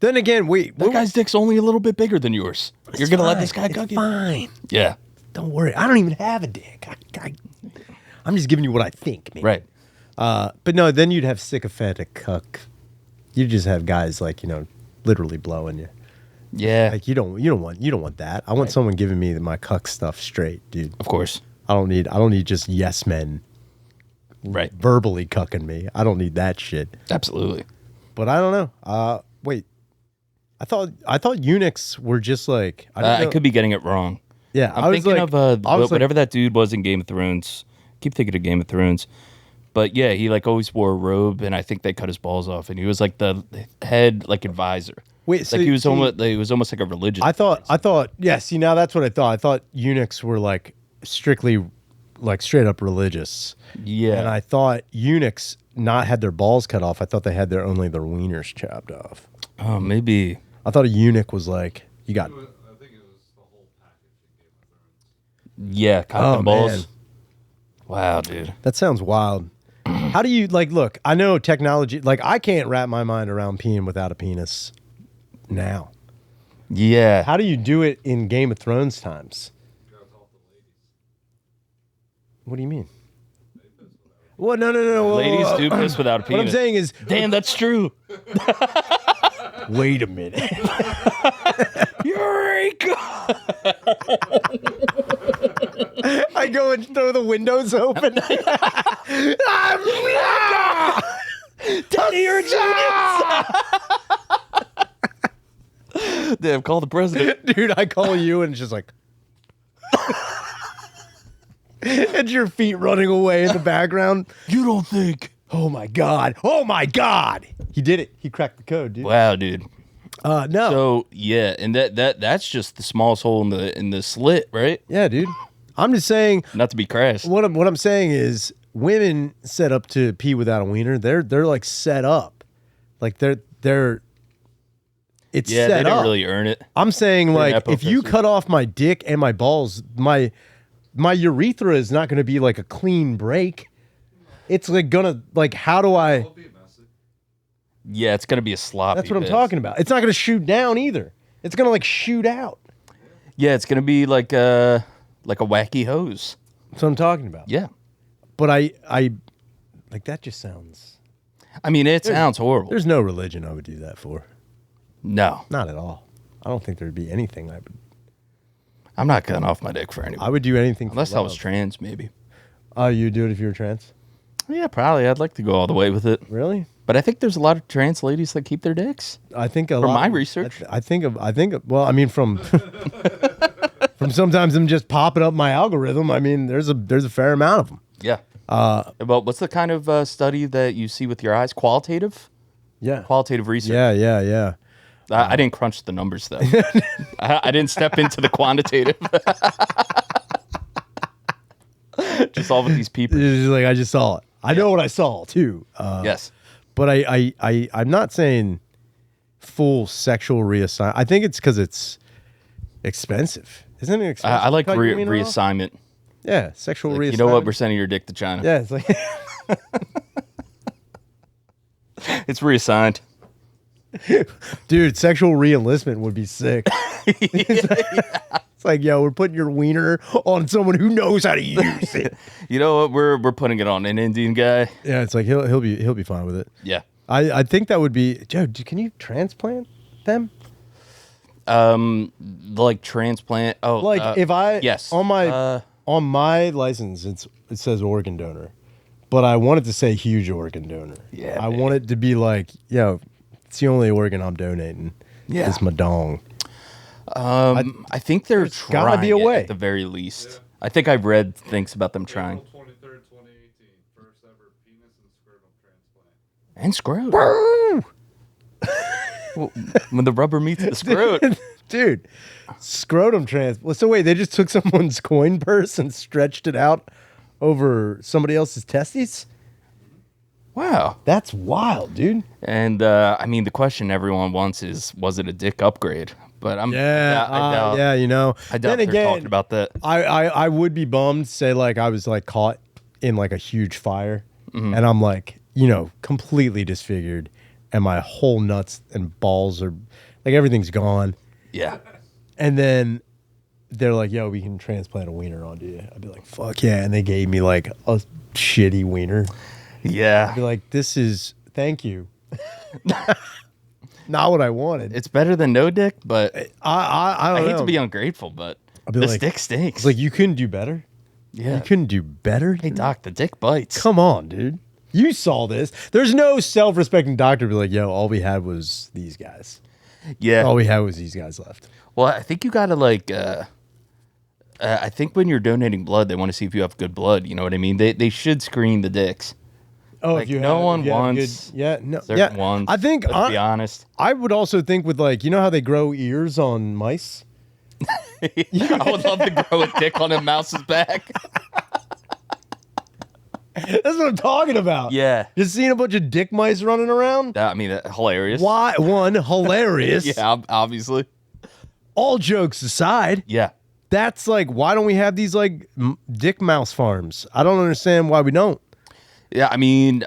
Then again, wait, That guy's dick's only a little bit bigger than yours. You're going to let this guy cuck you? Fine. Yeah. Don't worry. I don't even have a dick. I'm just giving you what I think, man. Right. But no, then you'd have sycophantic cuck. You just have guys like, literally blowing you. Yeah. Like you don't want that. I want someone giving me my cuck stuff straight, dude. Of course. I don't need just yes men Right. verbally cucking me. I don't need that shit. Absolutely. But I don't know. Wait. I thought eunuchs were just like I could be getting it wrong. Yeah, I'm thinking of whatever that dude was in Game of Thrones. Keep thinking of Game of Thrones. But yeah, he like always wore a robe, and I think they cut his balls off, and he was like the head like advisor. Wait, so like he was almost like a religious. I thought yeah. See, now that's what I thought. I thought eunuchs were like strictly, like straight up religious. Yeah, and I thought eunuchs not had their balls cut off. I thought they had only their wieners chopped off. Oh, maybe. I thought a eunuch was like you got. I think it was the whole package in Game of Thrones. Yeah, cock and balls. Man. Wow, dude. That sounds wild. How do you look, I know technology, I can't wrap my mind around peeing without a penis now. Yeah. How do you do it in Game of Thrones times? You gotta talk to ladies. What do you mean? Well, no. Whoa, Ladies whoa. do piss without a penis. What I'm saying is, Damn, that's true. wait a minute. Eureka! I go and throw the windows open. Teddy, you're a genius! Damn, call the president. Dude, I call you and it's just like. And your feet running away in the background. You don't think? Oh my God. Oh my God. He did it. He cracked the code, dude. Wow, dude. No. So yeah, and that's just the smallest hole in the slit, right? Yeah, dude. I'm just saying. Not to be crass. What I'm saying is, women set up to pee without a wiener. They're like set up, like they're. It's Yeah, set they didn't up. really earn it. I'm saying like Nepo if you fixers. cut off my dick and my balls, my urethra is not going to be like a clean break. It's like gonna like how do I? It'll be messy. Yeah, it's gonna be a sloppy. That's what I'm piss. talking about. It's not going to shoot down either. It's going to like shoot out. Yeah, it's gonna be like a wacky hose. That's what I'm talking about. Yeah, But I like that just sounds. I mean it sounds horrible. There's no religion I would do that for. No, Not at all. I don't think there'd be anything I would. I'm not cutting off my dick for anyone. I would do anything. Unless for I was love. trans, maybe. Oh, you'd do it if you were trans? Yeah, probably. I'd like to go all the way with it. Really? But I think there's a lot of trans ladies that keep their dicks. I think a From lot. my research. I think. Well, I mean, from from sometimes them just popping up my algorithm. I mean, there's a fair amount of them. Yeah. Well, what's the kind of study that you see with your eyes? Qualitative? Yeah. Qualitative research. Yeah. I didn't crunch the numbers though. I didn't step into the quantitative. Just all with these people. It's just like I just saw it. I know what I saw too. Yes. But I'm not saying full sexual reassignment. I think it's because it's expensive. Isn't it expensive? I like to cut your wiener off? reassignment. Yeah, sexual reassignment. You know what? We're sending your dick to China. Yeah, it's like It's reassigned. dude, sexual re-enlistment would be sick. It's like, yo, we're putting your wiener on someone who knows how to use it. You know what? We're putting it on an Indian guy. Yeah, it's like he'll be fine with it. Yeah. I think that would be Joe. Can you transplant them? Like transplant. Oh, Like if I yes on my license it says organ donor, but I want it to say huge organ donor. Yeah, I baby. want it to be like, yo, it's the only organ I'm donating. Yeah. It's my dong. I think they're There's gotta trying be a it way. at the very least. I think I've read things about them trying. April 23rd, 2018. First ever penis and scrotum transplant. And scrot. When the rubber meets the scrot. Dude, scrotum trans. Well, so wait, they just took someone's coin purse and stretched it out over somebody else's testes? Wow. That's wild, dude. And I mean, the question everyone wants is, was it a dick upgrade? But I doubt, yeah, you know. I doubt Then they're talking about that. I would be bummed, say like I was like caught in like a huge fire and I'm like, you know, completely disfigured and my whole nuts and balls are like everything's gone. Yeah. And then they're like, yo, we can transplant a wiener onto you. I'd be like, fuck yeah. And they gave me like a shitty wiener. Yeah. I'd be like, this is, thank you. Not what I wanted. It's better than no dick, but I I don't hate know. to be ungrateful, but I'd be this like- dick stinks. It's like, you couldn't do better? yeah. You couldn't do better? Hey, doc, the dick bites. Come on, dude. You saw this. There's no self-respecting doctor be like, yo, all we had was these guys. Yeah. All we had was these guys left. Well, I think you gotta like. I think when you're donating blood, they want to see if you have good blood. You know what I mean? They should screen the dicks. Oh, Like, no one wants no, Certain ones. I think Let's be honest. I would also think with like, you know how they grow ears on mice? I would love to grow a dick on a mouse's back. That's what I'm talking about. Yeah. Just seeing a bunch of dick mice running around. I mean, hilarious. Why? One, hilarious. Yeah, obviously. All jokes aside, Yeah. that's like, why don't we have these like dick mouse farms? I don't understand why we don't. Yeah, I mean,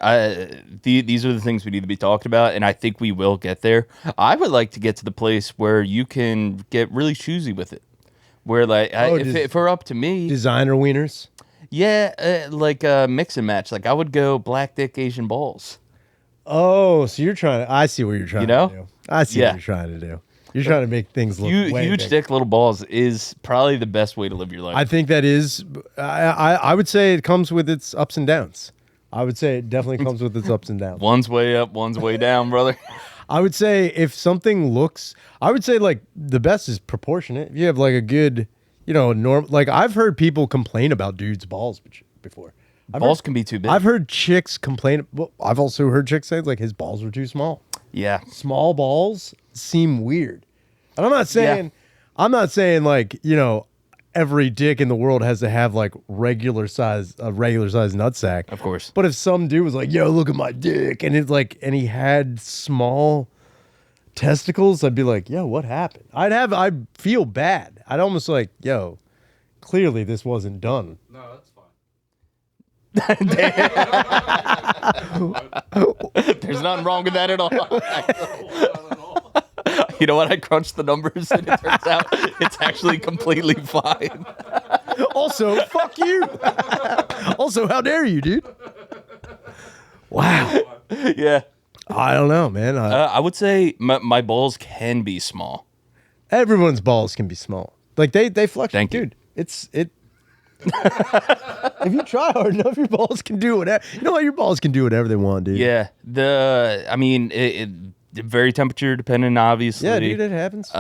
these are the things we need to be talked about, and I think we will get there. I would like to get to the place where you can get really choosy with it. Where, like, if it were up to me, Designer wieners. yeah, like mix and match. Like, I would go black dick, Asian balls. Oh, so you're trying to, I see what you're trying You know? to do. I see Yeah. what you're trying to do. You're trying to make things look way Huge big. dick, little balls is probably the best way to live your life. I think that is. I would say it comes with its ups and downs. I would say it definitely comes with its ups and downs. One's way up, one's way down, brother. I would say if something looks, I would say like the best is proportionate. If you have like a good, like I've heard people complain about dudes' balls before. Balls can be too big. I've heard chicks complain. Well, I've also heard chicks say like his balls were too small. Yeah. Small balls seem weird. And I'm not saying like, every dick in the world has to have like regular size nutsack. Of course. But if some dude was like, yo, look at my dick, and it's like, and he had small testicles, I'd be like, yo, what happened? I'd feel bad. I'd almost like, yo, clearly this wasn't done. No, that's fine. There's nothing wrong with that at all. You know what? I crunched the numbers and it turns out it's actually completely fine. Also, fuck you. Also, how dare you, dude? Wow. Yeah. I don't know, man. I would say my balls can be small. Everyone's balls can be small. Like they fluctuate. Thank you. Dude, it. If you try hard enough, your balls can do whatever. You know what? Your balls can do whatever they want, dude. Yeah. It very temperature dependent, obviously. Yeah, dude, it happens.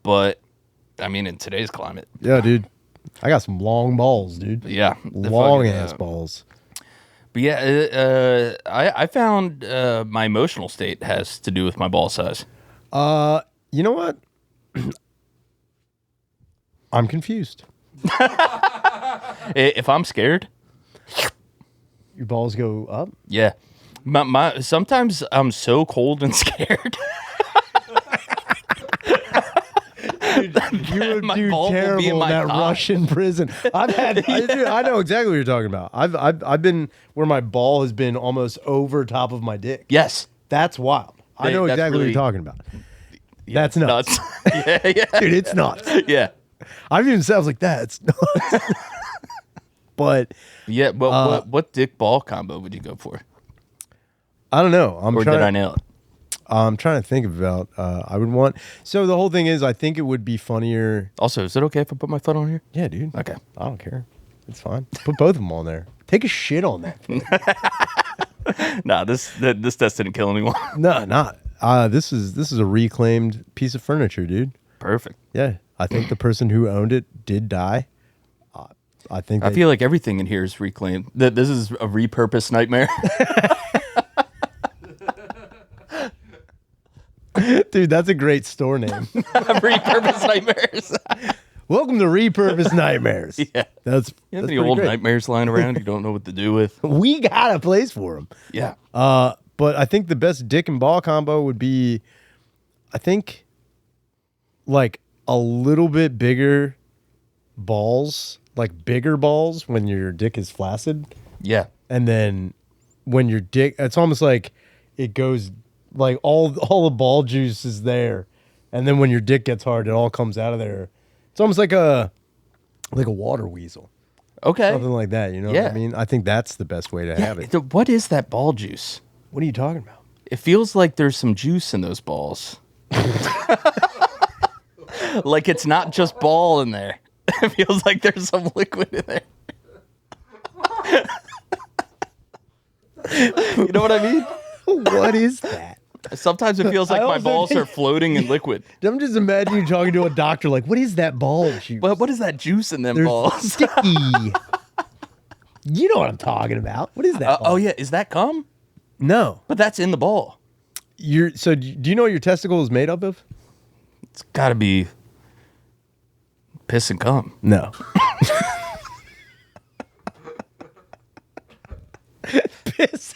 But I mean, in today's climate. Yeah, dude. I got some long balls, dude. Yeah. Long ass balls. But yeah, I found my emotional state has to do with my ball size. You know what? I'm confused. If I'm scared, Your balls go up? yeah. Sometimes I'm so cold and scared. You would My do ball will be in terrible in my that cock. Russian prison. I know exactly what you're talking about. I've been where my ball has been almost over top of my dick. Yes. That's wild. I know That's exactly what really- you're talking about. That's nuts. Yeah, yeah. Dude, it's nuts. Yeah. I've even said I was like, that's nuts. But Yeah, but what dick ball combo would you go for? I don't know. Or did I nail it? I'm trying to think about I would want. So the whole thing is I think it would be funnier. Also, is it okay if I put my foot on here? Yeah, dude. Okay. I don't care. It's fine. Put both of them on there. Take a shit on that. Nah, this test didn't kill anyone. No, not. This is a reclaimed piece of furniture, dude. Perfect. Yeah, I think the person who owned it did die. I think. I feel like everything in here is reclaimed. This is a repurposed nightmare. dude, that's a great store name. Repurposed nightmares. Welcome to Repurposed Nightmares. Yeah. That's You have pretty any old great. nightmares lying around you don't know what to do with? We got a place for them. Yeah. But I think the best dick and ball combo would be, I think, like a little bit bigger balls, like bigger balls when your dick is flaccid. Yeah. And then when your dick, it's almost like it goes like all the ball juice is there. And then when your dick gets hard, it all comes out of there. It's almost like a water weasel. Okay. Something like that. You know what Yeah. I mean? I think that's the best way to have it. What is that ball juice? What are you talking about? It feels like there's some juice in those balls. Like it's not just ball in there. It feels like there's some liquid in there. You know what I mean? What is that? Sometimes it feels like I my also balls think- are floating in liquid. I'm just imagining you talking to a doctor like, what is that ball juice? But what is that juice in them There's balls? sticky. You know what I'm talking about. What is that? ball? Oh yeah, is that cum? No. But that's in the ball. So do you know what your testicle is made up of? It's got to be piss and cum. No. Piss.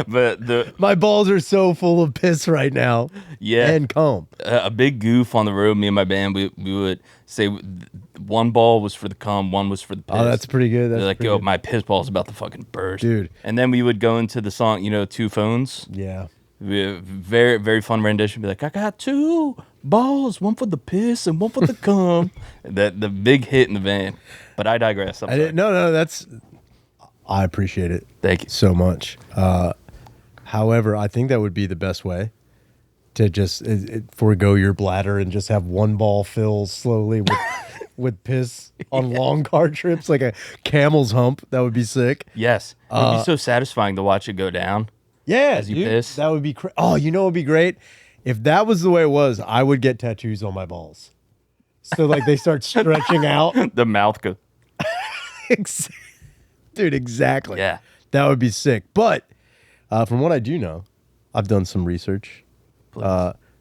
But My balls are so full of piss right now. Yeah. And comb. a big goof on the road, me and my band, we would say one ball was for the cum, one was for the piss. Oh, that's pretty good. That's They're like, pretty yo, good. my piss ball's about to fucking burst. Dude. And then we would go into the song, Two Phones. Yeah. Very, very fun rendition. Be like, I got two balls, one for the piss and one for the cum. The big hit in the van. But I digress. I'm sorry. No, that's. I appreciate it Thank you. so much. However, I think that would be the best way. to just forego your bladder and just have one ball fill slowly with with piss on long car trips, like a camel's hump. That would be sick. Yes. It would be so satisfying to watch it go down. Yeah, As you dude, piss. that would be. Oh, you know, what would be great if that was the way it was. I would get tattoos on my balls, so like they start stretching out. The mouth goes. Dude, exactly. Yeah. That would be sick. But from what I do know, I've done some research.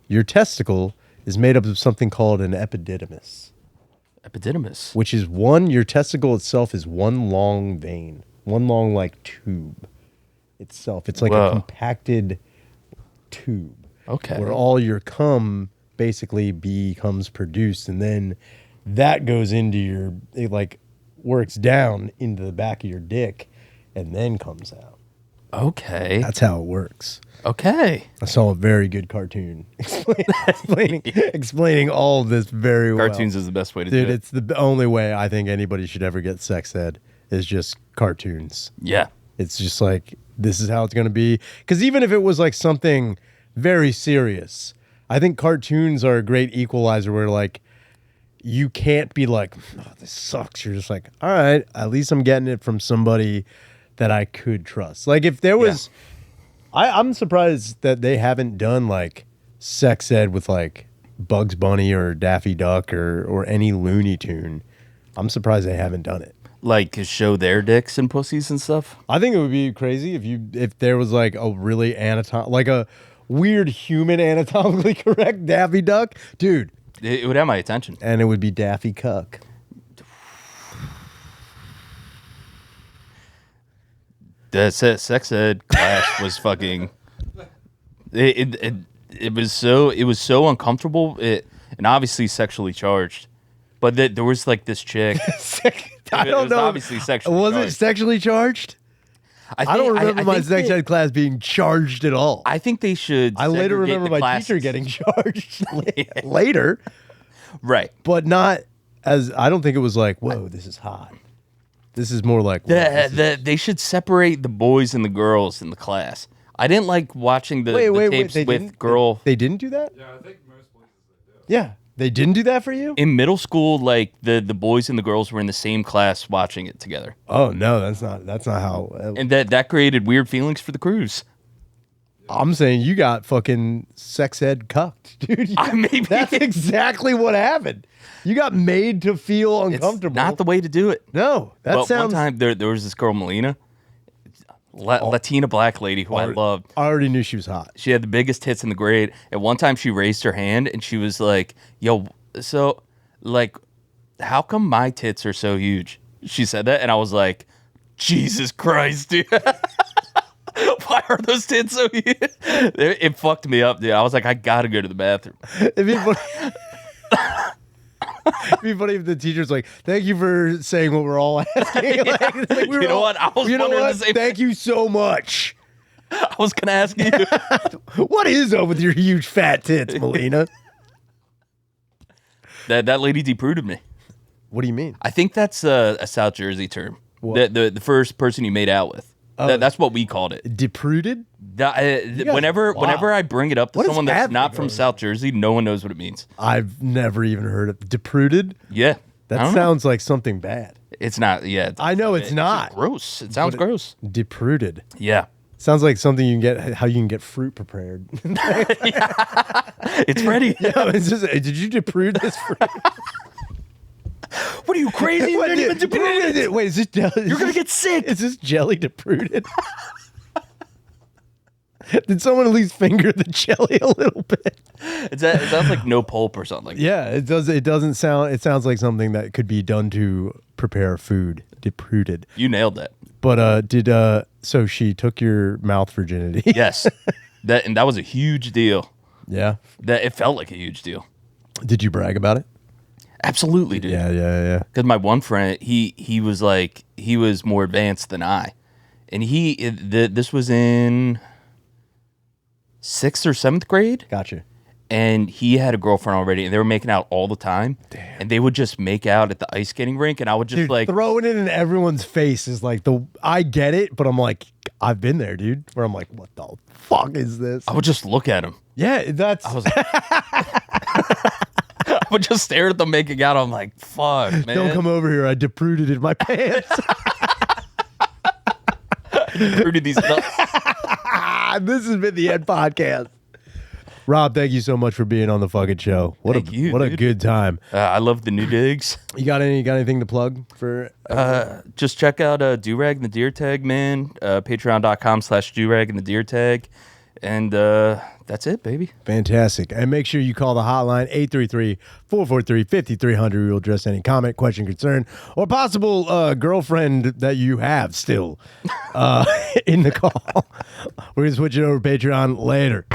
Your testicle is made up of something called an epididymis, Epididymis. which is your testicle itself is one long vein, one long like tube itself. It's like a Whoa. compacted tube. Okay. Where all your cum basically becomes produced, and then that goes into it like works down into the back of your dick and then comes out. Okay. That's how it works. Okay. I saw a very good cartoon explaining all of this very well. Cartoons is the best way to Dude, do it. it's the only way I think anybody should ever get sex ed is just cartoons. Yeah. It's just like, this is how it's going to be. Because even if it was like something very serious, I think cartoons are a great equalizer where like, you can't be like, oh, this sucks. You're just like, all right, at least I'm getting it from somebody that I could trust. Like if there was, I'm surprised that they haven't done like sex ed with like Bugs Bunny or Daffy Duck or any Looney Tune. I'm surprised they haven't done it. Like show their dicks and pussies and stuff. I think it would be crazy if there was like a really like a weird human anatomically correct Daffy Duck, dude. It would have my attention. And it would be Daffy Cuck. The sex ed class was fucking. It was so uncomfortable. And obviously sexually charged, but there was like this chick. I don't was know. obviously sexually Was charged. it sexually charged? I don't remember my sex ed class being charged at all. I think they should. I later segregate remember the my classes. teacher getting charged later, Right. but not as. I don't think it was like, whoa, this is hot. This is more like, whoa, this is- They should separate the boys and the girls in the class. I didn't like watching the tapes they with didn't- girl. They didn't do that? Yeah, I think most places they do. Yeah. They didn't do that for you? In middle school, like the boys and the girls were in the same class watching it together, Oh no, that's not how. and that created weird feelings for the crews. I'm saying you got fucking sex ed cucked, dude. Maybe. That's exactly what happened. You got made to feel It's uncomfortable. not the way to do it. No, that But sounds. one time there was this girl Melina, Latina black lady who I loved. I already knew she was hot. She had the biggest tits in the grade. At one time, she raised her hand and she was like, "Yo, so like, how come my tits are so huge?" She said that, and I was like, "Jesus Christ, dude." Why are those tits so huge? It fucked me up, dude. I was like, I gotta go to the bathroom. It'd be funny. It'd be funny if the teacher's like, "Thank you for saying what we're all asking." Like, You know what? I was wondering the same Thank you so much. I was gonna ask you. What is up with your huge fat tits, Melina? that lady depruded me. What do you mean? I think that's a South Jersey term. What? The first person you made out with. That's what we called it. Depruded? Whenever I bring it up to What is someone that's happening not from over South Jersey, no one knows what it means. I've never even heard of depruded. Yeah. I That don't know. sounds like something bad. It's not. Yeah. I know it's just not. gross. It sounds But gross. Depruded. Yeah. Sounds like something you can get. How you can get fruit prepared. It's ready. Yeah, it's just, did you depruded this fruit? What are you crazy? You didn't even depruded it. Wait, is this jelly? You're gonna get sick. Is this jelly depruded? Did someone at least finger the jelly a little bit? It sounds like no pulp or something. Yeah, it does. It doesn't sound. It sounds like something that could be done to prepare food. Depruded. You nailed that. But so she took your mouth virginity. Yes. That was a huge deal. Yeah. That it felt like a huge deal. Did you brag about it? Absolutely, dude. Yeah. Because my one friend, he was like, he was more advanced than I, and this was in 6th or 7th grade, Gotcha. and he had a girlfriend already, and they were making out all the time. Damn. And they would just make out at the ice skating rink, and I would just Dude, like throwing it in everyone's face is like I get it, but I'm like, I've been there, dude. Where I'm like, what the fuck is this? I would just look at him. Yeah, that's. I was like, I would just stare at them making out. I'm like, fuck, man. Don't come over here. I depruded in my pants. Fruited these nuts. This has been the Ed Podcast. Rob, thank you so much for being on the fucking show. What Thank you, a dude. good time. I love the new digs. You got anything to plug for? Just check out Durag and the Deer Tag, man. Patreon.com/Durag and the Deer Tag. And that's it, baby. Fantastic. And make sure you call the hotline 833-443-5300. We'll address any comment, question, concern, or possible girlfriend that you have still in the call. We're going to switch it over to Patreon later.